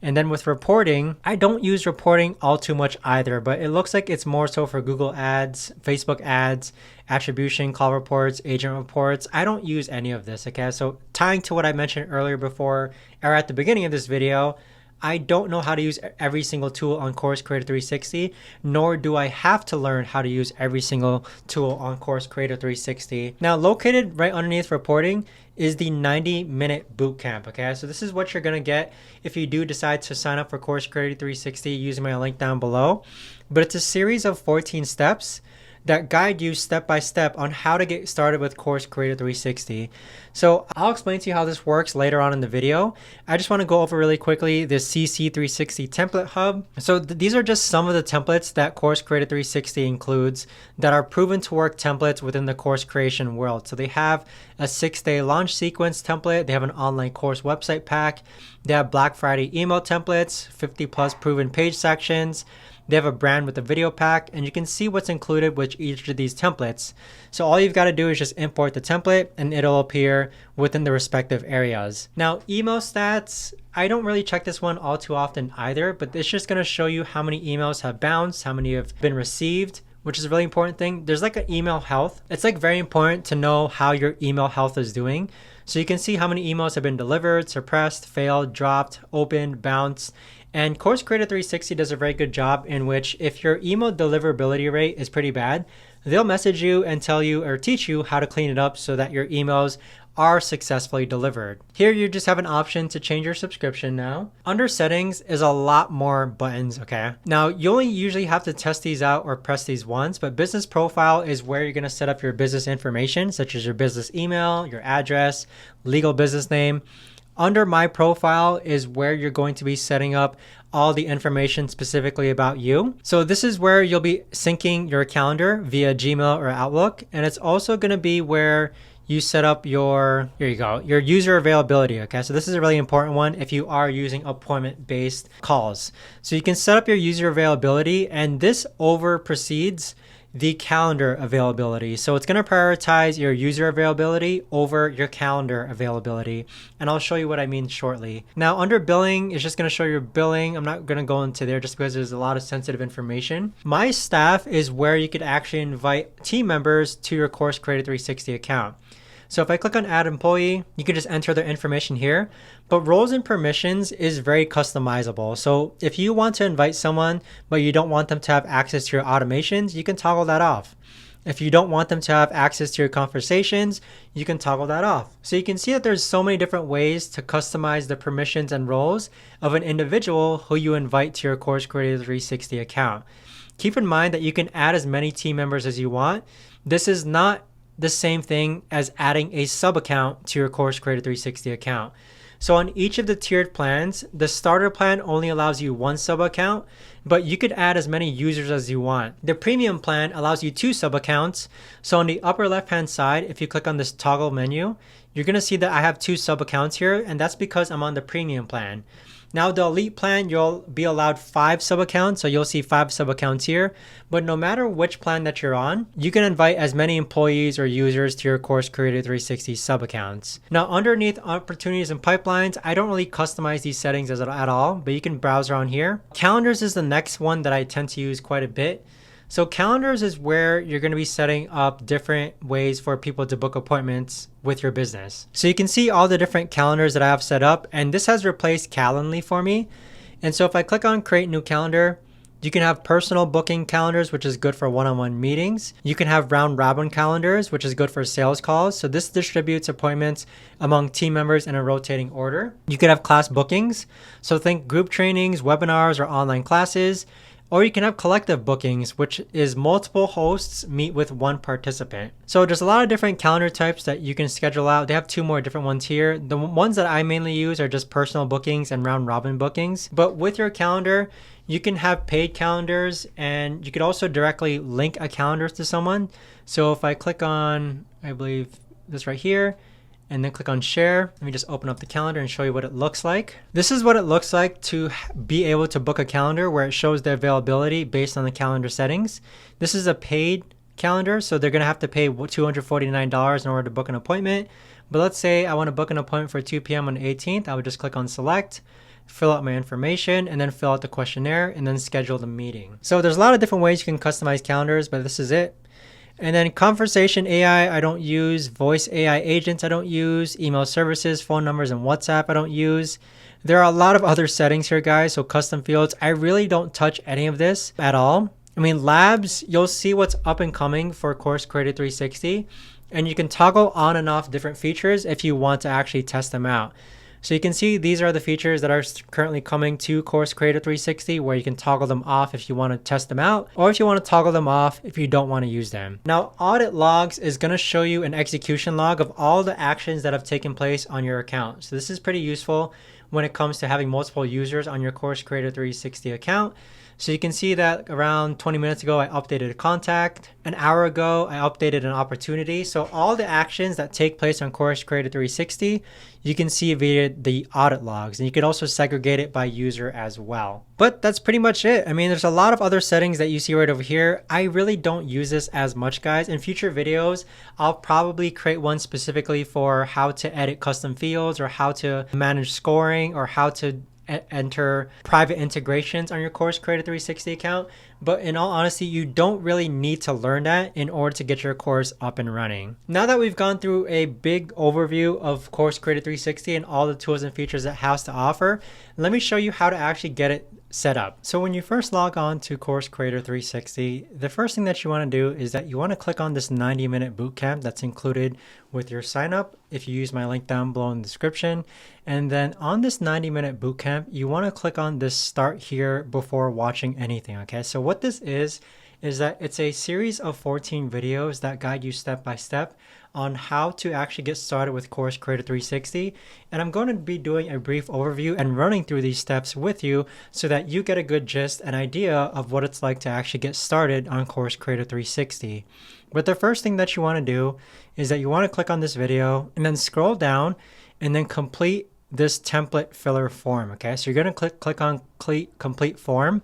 And then with reporting, I don't use reporting all too much either, but it looks like it's more so for Google ads, Facebook ads, attribution, call reports, agent reports. I don't use any of this. Okay, so tying to what I mentioned earlier before or at the beginning of this video, I don't know how to use every single tool on Course Creator 360, nor do I have to learn how to use every single tool on Course Creator 360. Now, located right underneath reporting is the 90-minute bootcamp, okay? So this is what you're gonna get if you do decide to sign up for Course Creator 360 using my link down below. But it's a series of 14 steps that guide you step by step on how to get started with Course Creator 360. So I'll explain to you how this works later on in the video. I just want to go over really quickly the CC360 template hub. So these are just some of the templates that Course Creator 360 includes that are proven to work templates within the course creation world. So they have a 6-day launch sequence template. They have an online course website pack. They have Black Friday email templates, 50 plus proven page sections. They have a brand with a video pack, and you can see what's included with each of these templates. So all you've got to do is just import the template and it'll appear within the respective areas. Now, email stats, I don't really check this one all too often either, but it's just going to show you how many emails have bounced, how many have been received, which is a really important thing. There's like an email health. It's like very important to know how your email health is doing. So you can see how many emails have been delivered, suppressed, failed, dropped, opened, bounced. And Course Creator 360 does a very good job in which if your email deliverability rate is pretty bad, they'll message you and tell you or teach you how to clean it up so that your emails are successfully delivered. Here you just have an option to change your subscription now. Under settings is a lot more buttons, okay? Now you only usually have to test these out or press these once, but business profile is where you're gonna set up your business information, such as your business email, your address, legal business name. Under my profile is where you're going to be setting up all the information specifically about you. So this is where you'll be syncing your calendar via Gmail or Outlook. And it's also going to be where you set up your, here you go, your user availability. Okay, so this is a really important one if you are using appointment-based calls. So you can set up your user availability, and this over precedes the calendar availability. So it's going to prioritize your user availability over your calendar availability. And I'll show you what I mean shortly. Now under billing, it's just going to show your billing. I'm not going to go into there just because there's a lot of sensitive information. My staff is where you could actually invite team members to your Course Creator 360 account. So if I click on add employee, you can just enter their information here, but roles and permissions is very customizable. So if you want to invite someone, but you don't want them to have access to your automations, you can toggle that off. If you don't want them to have access to your conversations, you can toggle that off. So you can see that there's so many different ways to customize the permissions and roles of an individual who you invite to your Course Creator 360 account. Keep in mind that you can add as many team members as you want. This is not the same thing as adding a sub account to your Course Creator 360 account. So on each of the tiered plans, the starter plan only allows you one sub account, but you could add as many users as you want. The premium plan allows you 2 sub accounts. So on the upper left hand side, if you click on this toggle menu, you're gonna see that I have 2 sub accounts here, and that's because I'm on the premium plan. Now the elite plan, you'll be allowed 5 sub accounts, so you'll see 5 sub accounts here. But no matter which plan that you're on, you can invite as many employees or users to your Course Creator 360 sub accounts. Now underneath opportunities and pipelines, I don't really customize these settings at all, but you can browse around here. Calendars is the next one that I tend to use quite a bit. So calendars is where you're going to be setting up different ways for people to book appointments with your business. So you can see all the different calendars that I have set up, and this has replaced Calendly for me. And so if I click on create new calendar, you can have personal booking calendars, which is good for one-on-one meetings. You can have round robin calendars, which is good for sales calls. So this distributes appointments among team members in a rotating order. You could have class bookings. So think group trainings, webinars, or online classes. Or you can have collective bookings, which is multiple hosts meet with one participant. So there's a lot of different calendar types that you can schedule out. They have 2 more different ones here. The ones that I mainly use are just personal bookings and round robin bookings. But with your calendar, you can have paid calendars, and you could also directly link a calendar to someone. So if I click on, I believe this right here, and then click on share. Let me just open up the calendar and show you what it looks like. This is what it looks like to be able to book a calendar, where it shows the availability based on the calendar settings. This is a paid calendar, so they're gonna have to pay $249 in order to book an appointment. But let's say I wanna book an appointment for 2 p.m. on the 18th. I would just click on select, fill out my information, and then fill out the questionnaire, and then schedule the meeting. So there's a lot of different ways you can customize calendars, but this is it. And then conversation AI, I don't use. Voice AI agents, I don't use. Email services, phone numbers, and WhatsApp, I don't use. There are a lot of other settings here, guys. So custom fields, I really don't touch any of this at all. I mean, labs, you'll see what's up and coming for Course Creator 360. And you can toggle on and off different features if you want to actually test them out. So you can see these are the features that are currently coming to Course Creator 360, where you can toggle them off if you want to test them out, or if you want to toggle them off if you don't want to use them. Now, audit logs is going to show you an execution log of all the actions that have taken place on your account. So this is pretty useful when it comes to having multiple users on your Course Creator 360 account. So you can see that around 20 minutes ago, I updated a contact. An hour ago, I updated an opportunity. So all the actions that take place on Course Creator 360, you can see via the audit logs. And you can also segregate it by user as well. But that's pretty much it. I mean, there's a lot of other settings that you see right over here. I really don't use this as much, guys. In future videos, I'll probably create one specifically for how to edit custom fields, or how to manage scoring, or how to enter private integrations on your Course Creator 360 account. But in all honesty, you don't really need to learn that in order to get your course up and running. Now that we've gone through a big overview of Course Creator 360 and all the tools and features it has to offer, let me show you how to actually get it set up. So when you first log on to Course Creator 360, the first thing that you want to do is that you want to click on this 90-minute bootcamp that's included with your sign up if you use my link down below in the description. And then on this 90-minute bootcamp, you want to click on this start here before watching anything. Okay, so what this is that it's a series of 14 videos that guide you step by step on how to actually get started with Course Creator 360. And I'm going to be doing a brief overview and running through these steps with you so that you get a good gist and idea of what it's like to actually get started on Course Creator 360. But the first thing that you want to do is that you want to click on this video and then scroll down and then complete this template filler form. Okay, so you're going to click on complete form.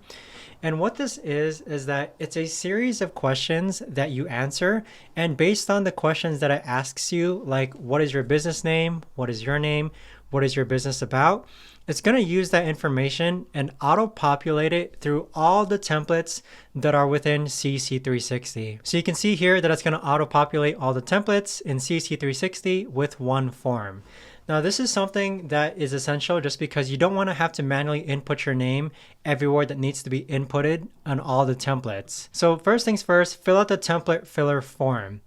And what this is that it's a series of questions that you answer. And based on the questions that it asks you, like what is your business name? What is your name? What is your business about? It's going to use that information and auto-populate it through all the templates that are within CC360. So you can see here that it's going to auto-populate all the templates in CC360 with one form. Now, this is something that is essential just because you don't want to have to manually input your name everywhere that needs to be inputted on all the templates. So first things first, fill out the template filler form.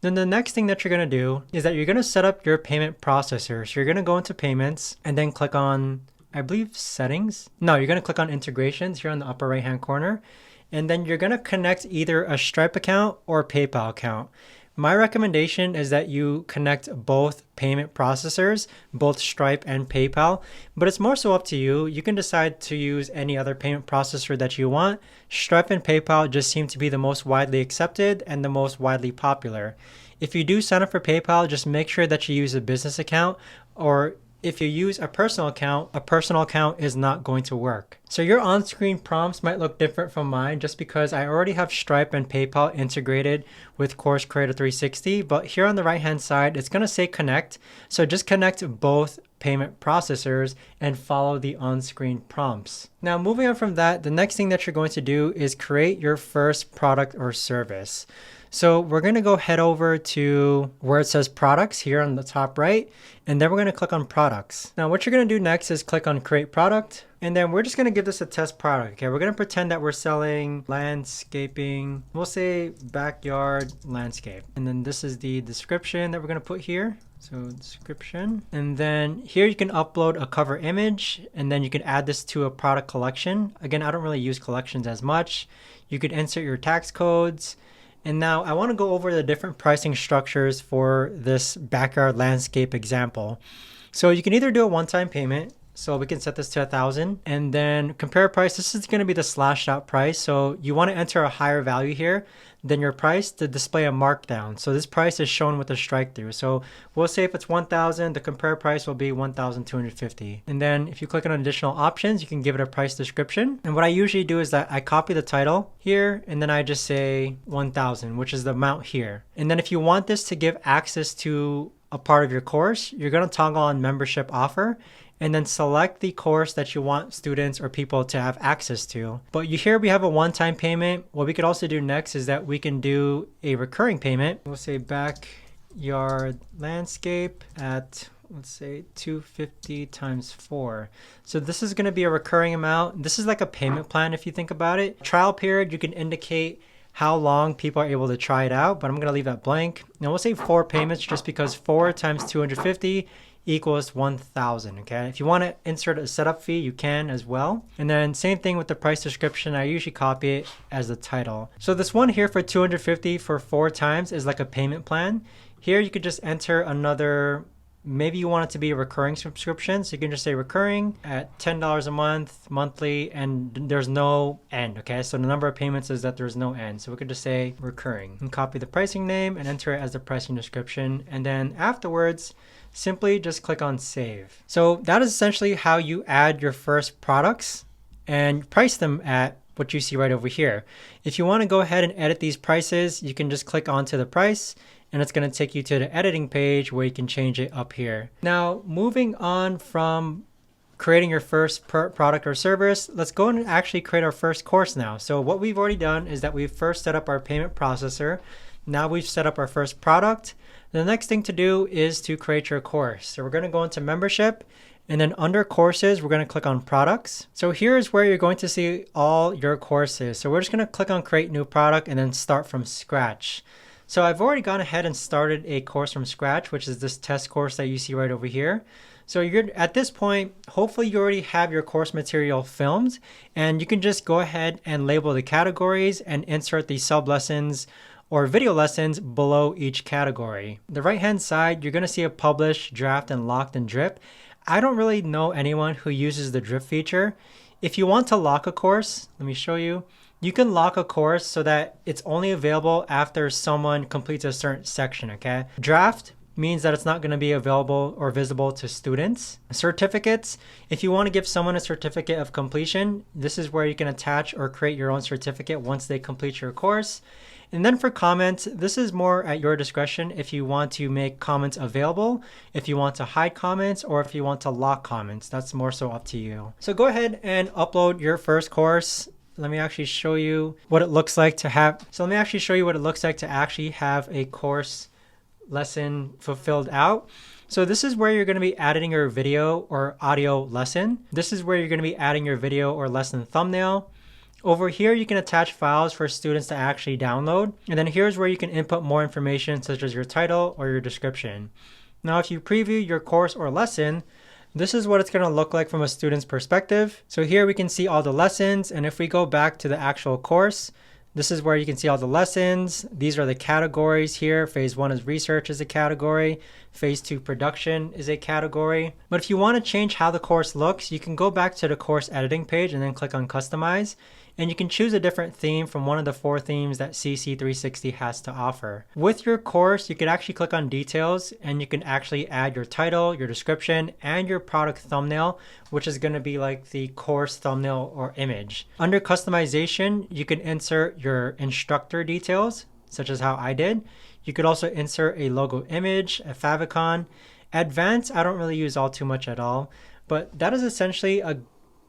Then the next thing that you're going to do is that you're going to set up your payment processor. So you're going to go into payments and then click on, I believe, settings. No, you're going to click on integrations here on the upper right hand corner. And then you're going to connect either a Stripe account or a PayPal account. My recommendation is that you connect both payment processors, both Stripe and PayPal, but it's more so up to you. You can decide to use any other payment processor that you want. Stripe and PayPal just seem to be the most widely accepted and the most widely popular. If you do sign up for PayPal, just make sure that you use a business account, or if you use a personal account is not going to work. So your on-screen prompts might look different from mine just because I already have Stripe and PayPal integrated with Course Creator 360, but here on the right-hand side, it's going to say connect. So just connect both payment processors and follow the on-screen prompts. Now, moving on from that, the next thing that you're going to do is create your first product or service. So we're going to go head over to where it says products here on the top right, and then we're going to click on products. Now what you're going to do next is click on create product, and then we're just going to give this a test product. Okay, we're going to pretend that we're selling landscaping. We'll say backyard landscape. And then this is the description that we're going to put here. So description, and then here you can upload a cover image, and then you can add this to a product collection. Again, I don't really use collections as much. You could insert your tax codes. And now I want to go over the different pricing structures for this backyard landscape example. So you can either do a one-time payment. So we can set this to 1,000, and then compare price. This is going to be the slashed out price. So you want to enter a higher value here than your price to display a markdown. So this price is shown with a strike through. So we'll say if it's 1,000, the compare price will be 1,250. And then if you click on additional options, you can give it a price description. And what I usually do is that I copy the title here, and then I just say 1,000, which is the amount here. And then if you want this to give access to a part of your course, you're going to toggle on membership offer. and then select the course that you want students or people to have access to. But here we have a one-time payment. What we could also do next is that we can do a recurring payment. We'll say backyard landscape at, let's say, 250 times 4. So this is going to be a recurring amount. This is like a payment plan if you think about it. Trial period, you can indicate how long people are able to try it out, but I'm going to leave that blank. Now we'll say 4 payments just because 4 times 250 equals 1,000. Okay, if you want to insert a setup fee, you can as well. And then same thing with the price description. I usually copy it as the title. So this one here for 250 for 4 times is like a payment plan. Here you could just enter another. Maybe you want it to be a recurring subscription, so you can just say recurring at $10 a month, monthly, and there's no end, okay? So the number of payments is that there's no end. So we could just say recurring and copy the pricing name and enter it as the pricing description. And then afterwards, simply just click on save. So that is essentially how you add your first products and price them at what you see right over here. If you want to go ahead and edit these prices, you can just click onto the price, and it's going to take you to the editing page where you can change it up here. Now, moving on from creating your first product or service, let's go and actually create our first course now. So what we've already done is that we've first set up our payment processor. Now we've set up our first product. The next thing to do is to create your course. So we're going to go into membership, and then under courses, we're going to click on products. So here's where you're going to see all your courses. So we're just going to click on create new product and then start from scratch. So I've already gone ahead and started a course from scratch, which is this test course that you see right over here. So you're at this point, hopefully you already have your course material filmed, and you can just go ahead and label the categories and insert the sub lessons or video lessons below each category. The right hand side, you're going to see a publish, draft, and locked and drip. I don't really know anyone who uses the drip feature. If you want to lock a course, let me show you. You can lock a course so that it's only available after someone completes a certain section, okay? Draft means that it's not going to be available or visible to students. Certificates, if you want to give someone a certificate of completion, this is where you can attach or create your own certificate once they complete your course. And then for comments, this is more at your discretion if you want to make comments available, if you want to hide comments, or if you want to lock comments. That's more so up to you. So go ahead and upload your first course. Let me actually show you what it looks like to have. So let me actually show you what it looks like to actually have a course lesson fulfilled out. So this is where you're going to be adding your video or audio lesson. This is where you're going to be adding your video or lesson thumbnail. Over here, you can attach files for students to actually download. And then here's where you can input more information such as your title or your description. Now, if you preview your course or lesson, this is what it's going to look like from a student's perspective. So here we can see all the lessons. And if we go back to the actual course, this is where you can see all the lessons. These are the categories here. Phase 1 is research is a category. Phase 2 production is a category. But if you want to change how the course looks, you can go back to the course editing page and then click on customize. And you can choose a different theme from one of the 4 themes that CC360 has to offer. With your course, you can actually click on details and you can actually add your title, your description, and your product thumbnail, which is going to be like the course thumbnail or image. Under customization, you can insert your instructor details, such as how I did. You could also insert a logo image, a favicon. Advanced, I don't really use all too much at all, but that is essentially a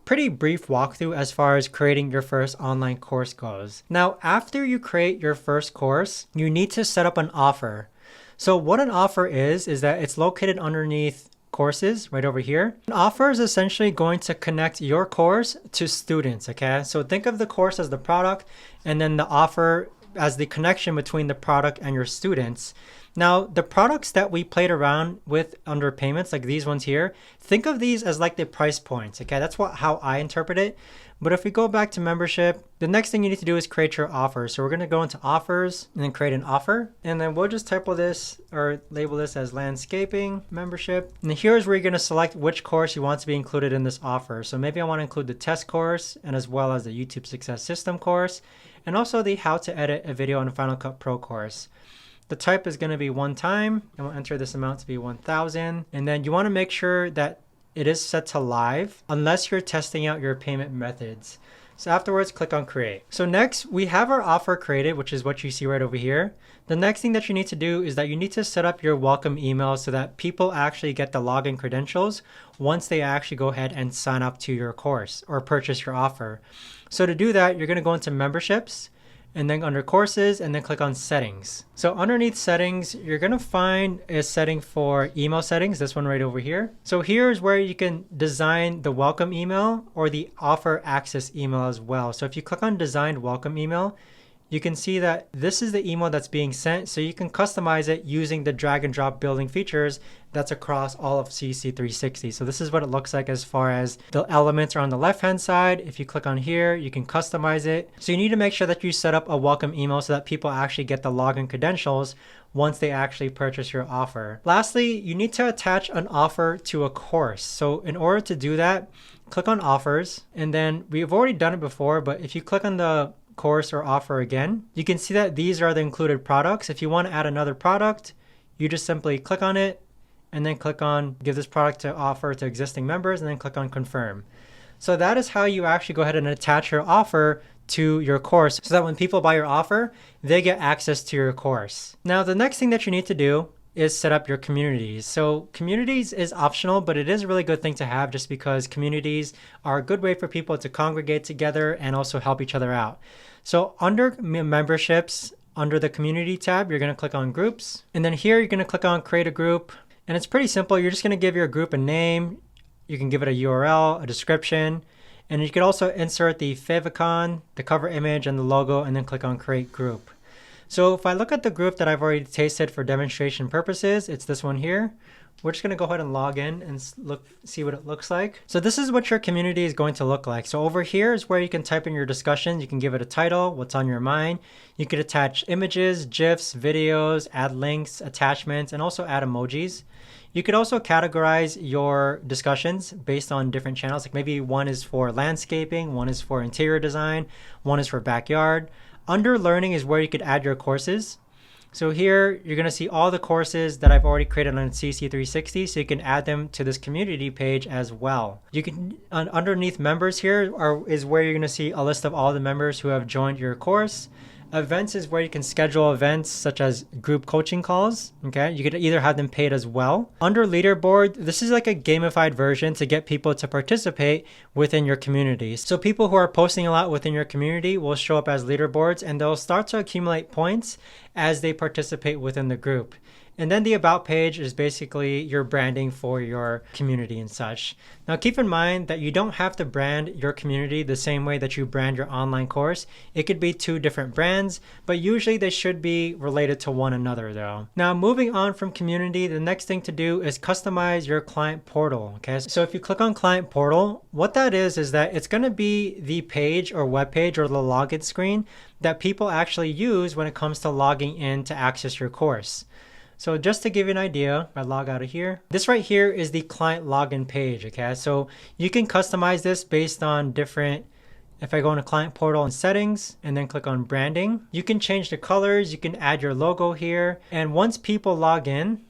pretty brief walkthrough as far as creating your first online course goes. Now, after you create your first course, you need to set up an offer. So what an offer is that it's located underneath courses right over here. An offer is essentially going to connect your course to students, okay? So think of the course as the product and then the offer as the connection between the product and your students. Now, the products that we played around with under payments, like these ones here, think of these as like the price points, okay? That's how I interpret it. But if we go back to membership, the next thing you need to do is create your offer. So we're going to go into offers and then create an offer. And then we'll just type this or label this as landscaping membership. And here's where you're going to select which course you want to be included in this offer. So maybe I want to include the test course and as well as the YouTube Success System course and also the how to edit a video in Final Cut Pro course. The type is going to be one time, and we'll enter this amount to be 1,000. And then you want to make sure that it is set to live unless you're testing out your payment methods. So afterwards, click on create. So next we have our offer created, which is what you see right over here. The next thing that you need to do is that you need to set up your welcome email so that people actually get the login credentials once they actually go ahead and sign up to your course or purchase your offer. So to do that, you're going to go into memberships and then under courses and then click on settings. So underneath settings, you're going to find a setting for email settings, this one right over here. So here's where you can design the welcome email or the offer access email as well. So if you click on designed welcome email, you can see that this is the email that's being sent, so you can customize it using the drag and drop building features that's across all of CC 360. So this is what it looks like as far as the elements are on the left hand side. If you click on here, you can customize it. So you need to make sure that you set up a welcome email so that people actually get the login credentials once they actually purchase your offer. Lastly, you need to attach an offer to a course. So in order to do that, click on offers, and then we've already done it before, but if you click on the course or offer again, you can see that these are the included products. If you want to add another product, you just simply click on it and then click on give this product to offer to existing members and then click on confirm. So that is how you actually go ahead and attach your offer to your course so that when people buy your offer, they get access to your course. Now, the next thing that you need to do is set up your communities. So communities is optional, but it is a really good thing to have just because communities are a good way for people to congregate together and also help each other out. So under memberships, under the community tab, you're going to click on groups. And then here you're going to click on create a group. And it's pretty simple. You're just going to give your group a name. You can give it a URL, a description. And you can also insert the favicon, the cover image, and the logo, and then click on create group. So if I look at the group that I've already tasted for demonstration purposes, it's this one here. We're just going to go ahead and log in and see what it looks like. So this is what your community is going to look like. So over here is where you can type in your discussions. You can give it a title, what's on your mind. You could attach images, GIFs, videos, add links, attachments, and also add emojis. You could also categorize your discussions based on different channels. Like maybe one is for landscaping, one is for interior design, one is for backyard. Under learning is where you could add your courses. So here you're going to see all the courses that I've already created on CC360, so you can add them to this community page as well. You can underneath members here is where you're going to see a list of all the members who have joined your course. Events is where you can schedule events such as group coaching calls. Okay, you could either have them paid as well. Under leaderboard, this is like a gamified version to get people to participate within your community. So people who are posting a lot within your community will show up as leaderboards and they'll start to accumulate points as they participate within the group. And then the about page is basically your branding for your community and such. Now keep in mind that you don't have to brand your community the same way that you brand your online course. It could be two different brands, but usually they should be related to one another though. Now moving on from community, the next thing to do is customize your client portal. Okay, so if you click on client portal, what that is that it's going to be the page or web page or the login screen that people actually use when it comes to logging in to access your course. So just to give you an idea, if I log out of here, this right here is the client login page, okay? So you can customize this based on different, if I go into client portal and settings and then click on branding, you can change the colors, you can add your logo here. And once people log in,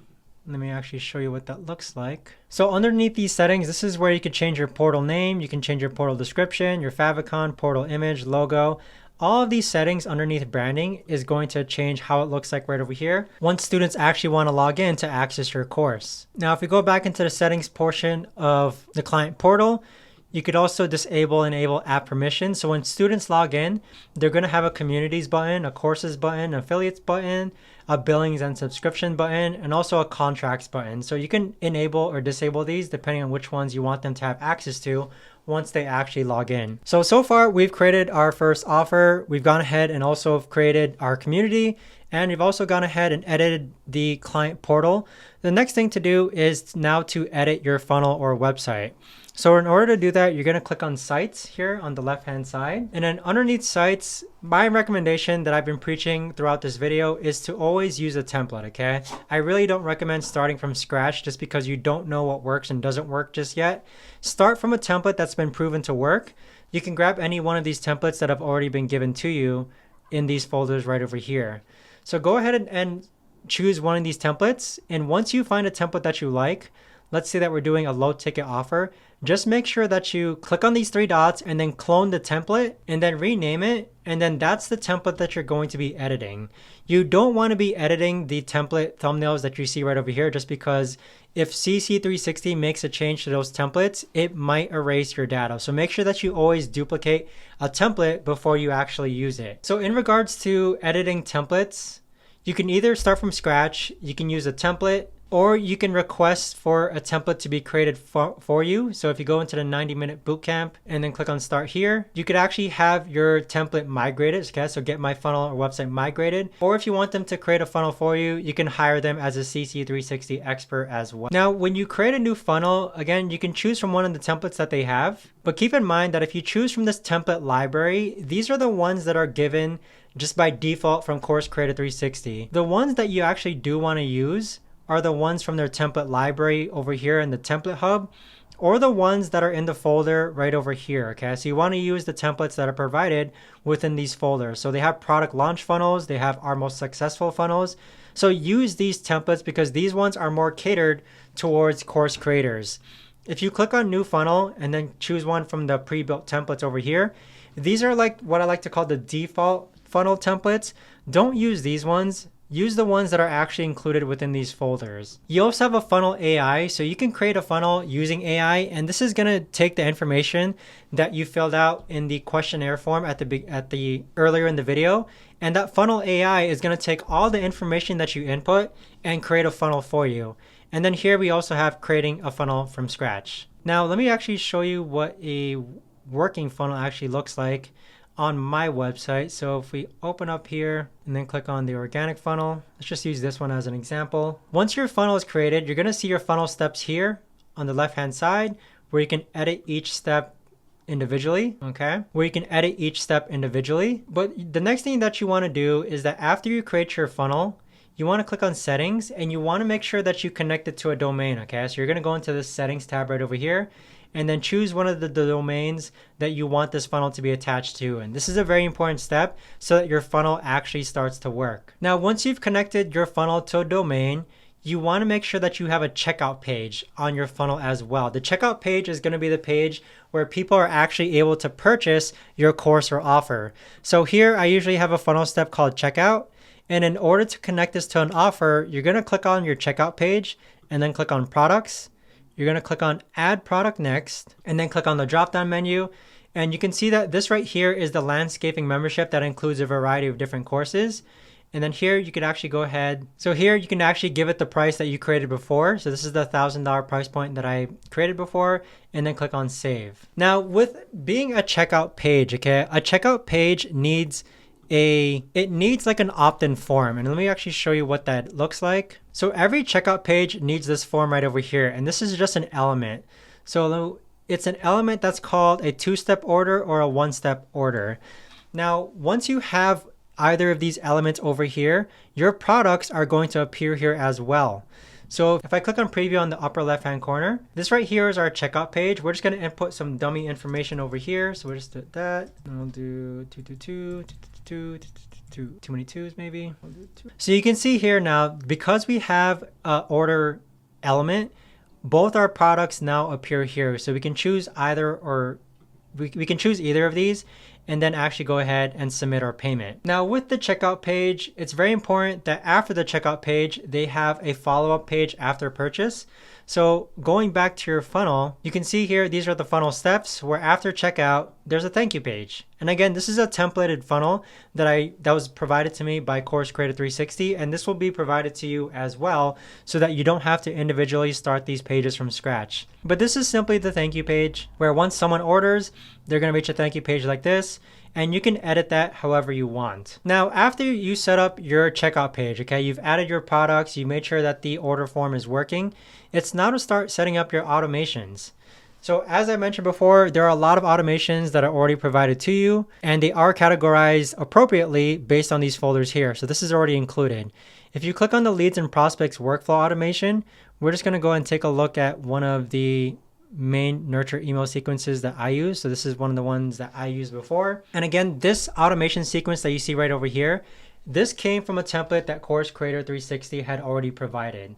let me actually show you what that looks like. So underneath these settings, this is where you can change your portal name, you can change your portal description, your favicon, portal image, logo. All of these settings underneath branding is going to change how it looks like right over here once students actually want to log in to access your course. Now, if we go back into the settings portion of the client portal, you could also disable and enable app permissions. So when students log in, they're going to have a communities button, a courses button, affiliates button, a billings and subscription button, and also a contracts button. So you can enable or disable these depending on which ones you want them to have access to once they actually log in. So far we've created our first offer. We've gone ahead and also created our community, and we've also gone ahead and edited the client portal. The next thing to do is now to edit your funnel or website. So in order to do that, you're going to click on sites here on the left hand side, and then underneath sites, my recommendation that I've been preaching throughout this video is to always use a template. Okay, I really don't recommend starting from scratch just because you don't know what works and doesn't work just yet. Start from a template that's been proven to work. You can grab any one of these templates that have already been given to you in these folders right over here. So go ahead and choose one of these templates, and once you find a template that you like, let's say that we're doing a low ticket offer, just make sure that you click on these three dots and then clone the template and then rename it. And then that's the template that you're going to be editing. You don't want to be editing the template thumbnails that you see right over here, just because if CC360 makes a change to those templates, it might erase your data. So make sure that you always duplicate a template before you actually use it. So in regards to editing templates, you can either start from scratch, you can use a template, or you can request for a template to be created for you. So if you go into the 90-minute bootcamp and then click on start here, you could actually have your template migrated. Okay, so get my funnel or website migrated. Or if you want them to create a funnel for you, you can hire them as a CC360 expert as well. Now, when you create a new funnel, again, you can choose from one of the templates that they have. But keep in mind that if you choose from this template library, these are the ones that are given just by default from Course Creator 360. The ones that you actually do want to use are the ones from their template library over here in the template hub, or the ones that are in the folder right over here. Okay, so you want to use the templates that are provided within these folders. So they have product launch funnels, they have our most successful funnels. So use these templates because these ones are more catered towards course creators. If you click on new funnel and then choose one from the pre-built templates over here, these are like what I like to call the default funnel templates. Don't use these ones. Use the ones that are actually included within these folders. You also have a funnel AI, so you can create a funnel using AI, and this is gonna take the information that you filled out in the questionnaire form at the earlier in the video, and that funnel AI is gonna take all the information that you input and create a funnel for you. And then here we also have creating a funnel from scratch. Now let me actually show you what a working funnel actually looks like on my website. So if we open up here and then click on the organic funnel, let's just use this one as an example. Once your funnel is created, you're gonna see your funnel steps here on the left-hand side where you can edit each step individually, okay? Where you can edit each step individually. But the next thing that you wanna do is that after you create your funnel, you wanna click on settings and you wanna make sure that you connect it to a domain, okay? So you're gonna go into the settings tab right over here and then choose one of the domains that you want this funnel to be attached to. And this is a very important step so that your funnel actually starts to work. Now, once you've connected your funnel to a domain, you want to make sure that you have a checkout page on your funnel as well. The checkout page is going to be the page where people are actually able to purchase your course or offer. So here I usually have a funnel step called checkout. And in order to connect this to an offer, you're going to click on your checkout page and then click on products. You're going to click on add product next and then click on the drop down menu. And you can see that this right here is the landscaping membership that includes a variety of different courses. And then here you could actually go ahead. So here you can actually give it the price that you created before. So this is the $1,000 price point that I created before, and then click on save. Now with being a checkout page, okay, a checkout page needs like an opt-in form, and let me actually show you what that looks like. So every checkout page needs this form right over here, and this is just an element. So it's an element that's called a two-step order or a one-step order. Now, once you have either of these elements over here, your products are going to appear here as well. So if I click on preview on the upper left-hand corner, this right here is our checkout page. We're just going to input some dummy information over here. So we'll just do that. And we'll do 222, 222, too many twos maybe. We'll do two. So you can see here now, because we have an order element, both our products now appear here. So we can choose either, or we can choose either of these and then actually go ahead and submit our payment. Now with the checkout page, it's very important that after the checkout page, they have a follow-up page after purchase. So going back to your funnel, you can see here, these are the funnel steps where after checkout, there's a thank you page. And again, this is a templated funnel that was provided to me by Course Creator 360, and this will be provided to you as well so that you don't have to individually start these pages from scratch. But this is simply the thank you page where once someone orders, they're going to reach a thank you page like this, and you can edit that however you want. Now, after you set up your checkout page, okay, you've added your products, you made sure that the order form is working, it's now to start setting up your automations. So as I mentioned before, there are a lot of automations that are already provided to you, and they are categorized appropriately based on these folders here. So this is already included. If you click on the leads and prospects workflow automation, we're just going to go and take a look at one of the main nurture email sequences that I use. So this is one of the ones that I used before. And again, this automation sequence that you see right over here, this came from a template that Course Creator 360 had already provided.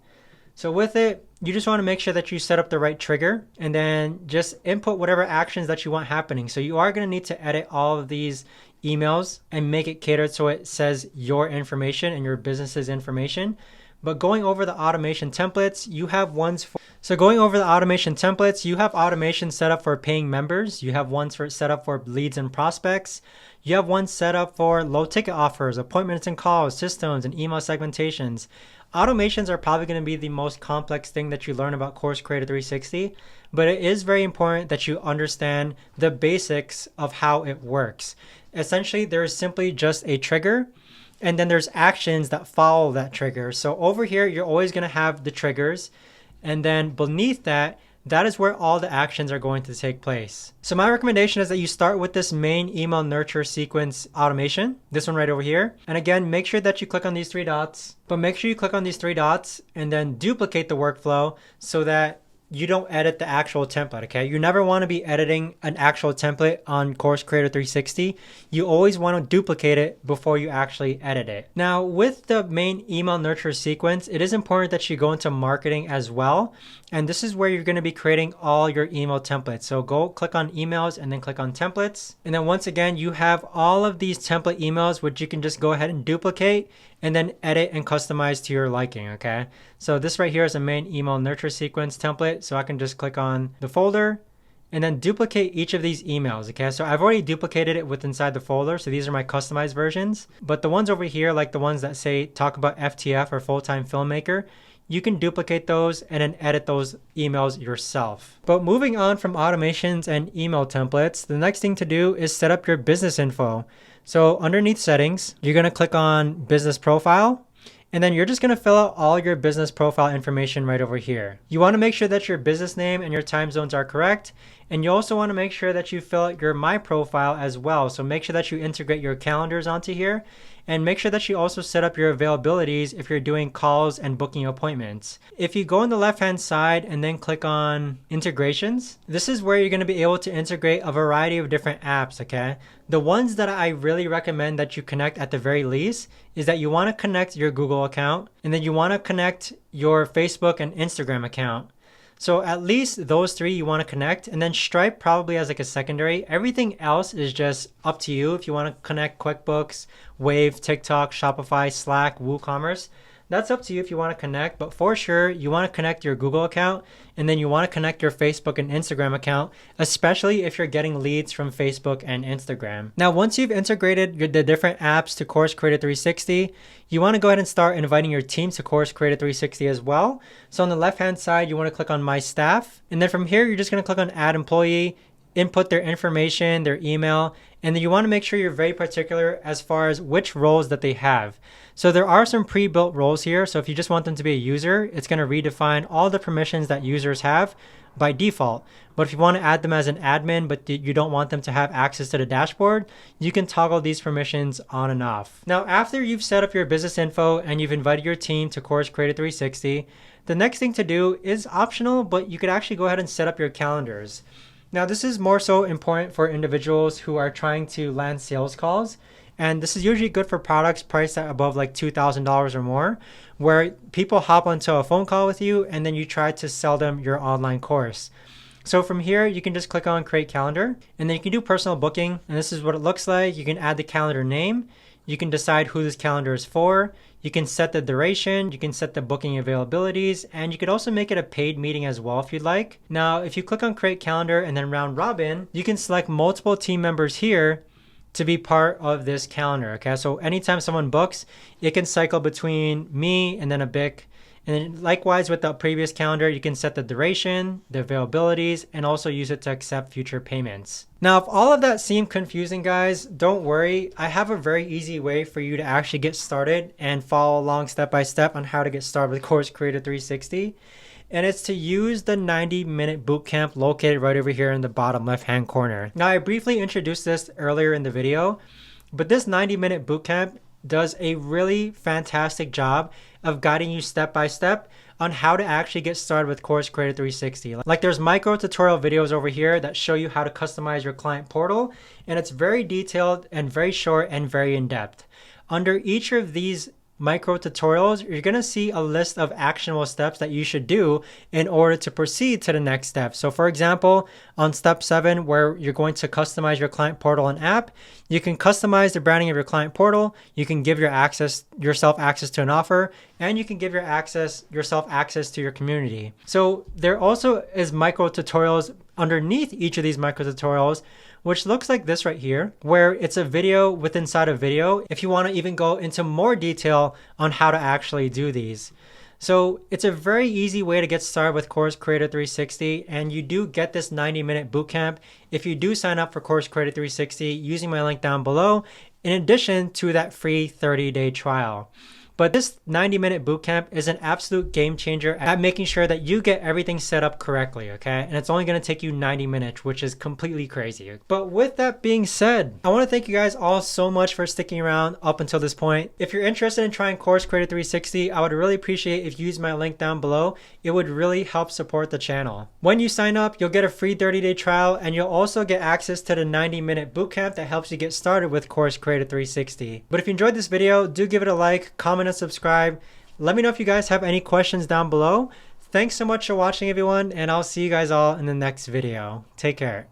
So with it, you just want to make sure that you set up the right trigger and then just input whatever actions that you want happening. So you are going to need to edit all of these emails and make it catered so it says your information and your business's information. But going over the automation templates, you have ones for automation set up for paying members. You have ones set up for leads and prospects. You have ones set up for low ticket offers, appointments and calls, systems, and email segmentations. Automations are probably going to be the most complex thing that you learn about Course Creator 360, but it is very important that you understand the basics of how it works. Essentially, there is simply just a trigger, and then there's actions that follow that trigger. So over here, you're always going to have the triggers, and then beneath that, that is where all the actions are going to take place. So my recommendation is that you start with this main email nurture sequence automation, this one right over here. And again, make sure that you click on these three dots, but make sure you click on these three dots and then duplicate the workflow so that you don't edit the actual template, okay? You never want to be editing an actual template on Course Creator 360. You always want to duplicate it before you actually edit it. Now, with the main email nurture sequence, it is important that you go into marketing as well. And this is where you're going to be creating all your email templates. So go click on emails and then click on templates. And then once again, you have all of these template emails, which you can just go ahead and duplicate and then edit and customize to your liking, okay? So this right here is a main email nurture sequence template. So I can just click on the folder and then duplicate each of these emails, okay? So I've already duplicated it with inside the folder. So these are my customized versions. But the ones over here, like the ones that say talk about FTF or full-time filmmaker, you can duplicate those and then edit those emails yourself. But moving on from automations and email templates, the next thing to do is set up your business info. So underneath settings, you're going to click on business profile. And then you're just going to fill out all your business profile information right over here. You want to make sure that your business name and your time zones are correct. And you also want to make sure that you fill out your My Profile as well. So make sure that you integrate your calendars onto here. And make sure that you also set up your availabilities if you're doing calls and booking appointments. If you go on the left-hand side and then click on integrations, this is where you're going to be able to integrate a variety of different apps, okay? The ones that I really recommend that you connect at the very least is that you want to connect your Google account and then you want to connect your Facebook and Instagram account. So at least those three you want to connect, and then Stripe probably as like a secondary. Everything else is just up to you. If you want to connect QuickBooks, Wave, TikTok, Shopify, Slack, WooCommerce, that's up to you if you want to connect, but for sure you want to connect your Google account and then you want to connect your Facebook and Instagram account, especially if you're getting leads from Facebook and Instagram. Now, once you've integrated the different apps to Course Creator 360, you want to go ahead and start inviting your team to Course Creator 360 as well. So on the left-hand side, you want to click on My Staff, and then from here, you're just going to click on Add Employee, input their information, their email, and then you want to make sure you're very particular as far as which roles that they have. So there are some pre-built roles here. So if you just want them to be a user, it's going to redefine all the permissions that users have by default. But if you want to add them as an admin, but you don't want them to have access to the dashboard, you can toggle these permissions on and off. Now, after you've set up your business info and you've invited your team to Course Creator 360, the next thing to do is optional, but you could actually go ahead and set up your calendars. Now, this is more so important for individuals who are trying to land sales calls. And this is usually good for products priced at above like $2,000 or more, where people hop onto a phone call with you and then you try to sell them your online course. So from here, you can just click on Create Calendar, and then you can do personal booking. And this is what it looks like. You can add the calendar name. You can decide who this calendar is for. You can set the duration. You can set the booking availabilities, and you could also make it a paid meeting as well if you'd like. Now, if you click on Create Calendar and then Round Robin, you can select multiple team members here to be part of this calendar, okay? So anytime someone books, it can cycle between me and then a BIC. And then likewise with the previous calendar, you can set the duration, the availabilities, and also use it to accept future payments. Now, if all of that seemed confusing, guys, don't worry. I have a very easy way for you to actually get started and follow along step by step on how to get started with Course Creator 360. And it's to use the 90-minute bootcamp located right over here in the bottom left-hand corner. Now, I briefly introduced this earlier in the video, but this 90-minute bootcamp does a really fantastic job of guiding you step by step on how to actually get started with Course Creator 360. Like there's micro tutorial videos over here that show you how to customize your client portal, and it's very detailed and very short and very in-depth. Under each of these micro tutorials, you're going to see a list of actionable steps that you should do in order to proceed to the next step. So for example, on step 7, where you're going to customize your client portal and app, you can customize the branding of your client portal, you can give yourself access to an offer, and you can give yourself access to your community. So there also is micro tutorials underneath each of these micro tutorials, which looks like this right here, where it's a video within inside a video if you want to even go into more detail on how to actually do these. So it's a very easy way to get started with Course Creator 360, and you do get this 90-minute bootcamp if you do sign up for Course Creator 360 using my link down below, in addition to that free 30-day trial. But this 90-minute bootcamp is an absolute game changer at making sure that you get everything set up correctly, okay? And it's only going to take you 90 minutes, which is completely crazy. But with that being said, I want to thank you guys all so much for sticking around up until this point. If you're interested in trying Course Creator 360, I would really appreciate if you use my link down below. It would really help support the channel. When you sign up, you'll get a free 30-day trial, and you'll also get access to the 90-minute bootcamp that helps you get started with Course Creator 360. But if you enjoyed this video, do give it a like, comment, and subscribe. Let me know if you guys have any questions down below. Thanks so much for watching, everyone, and I'll see you guys all in the next video. Take care.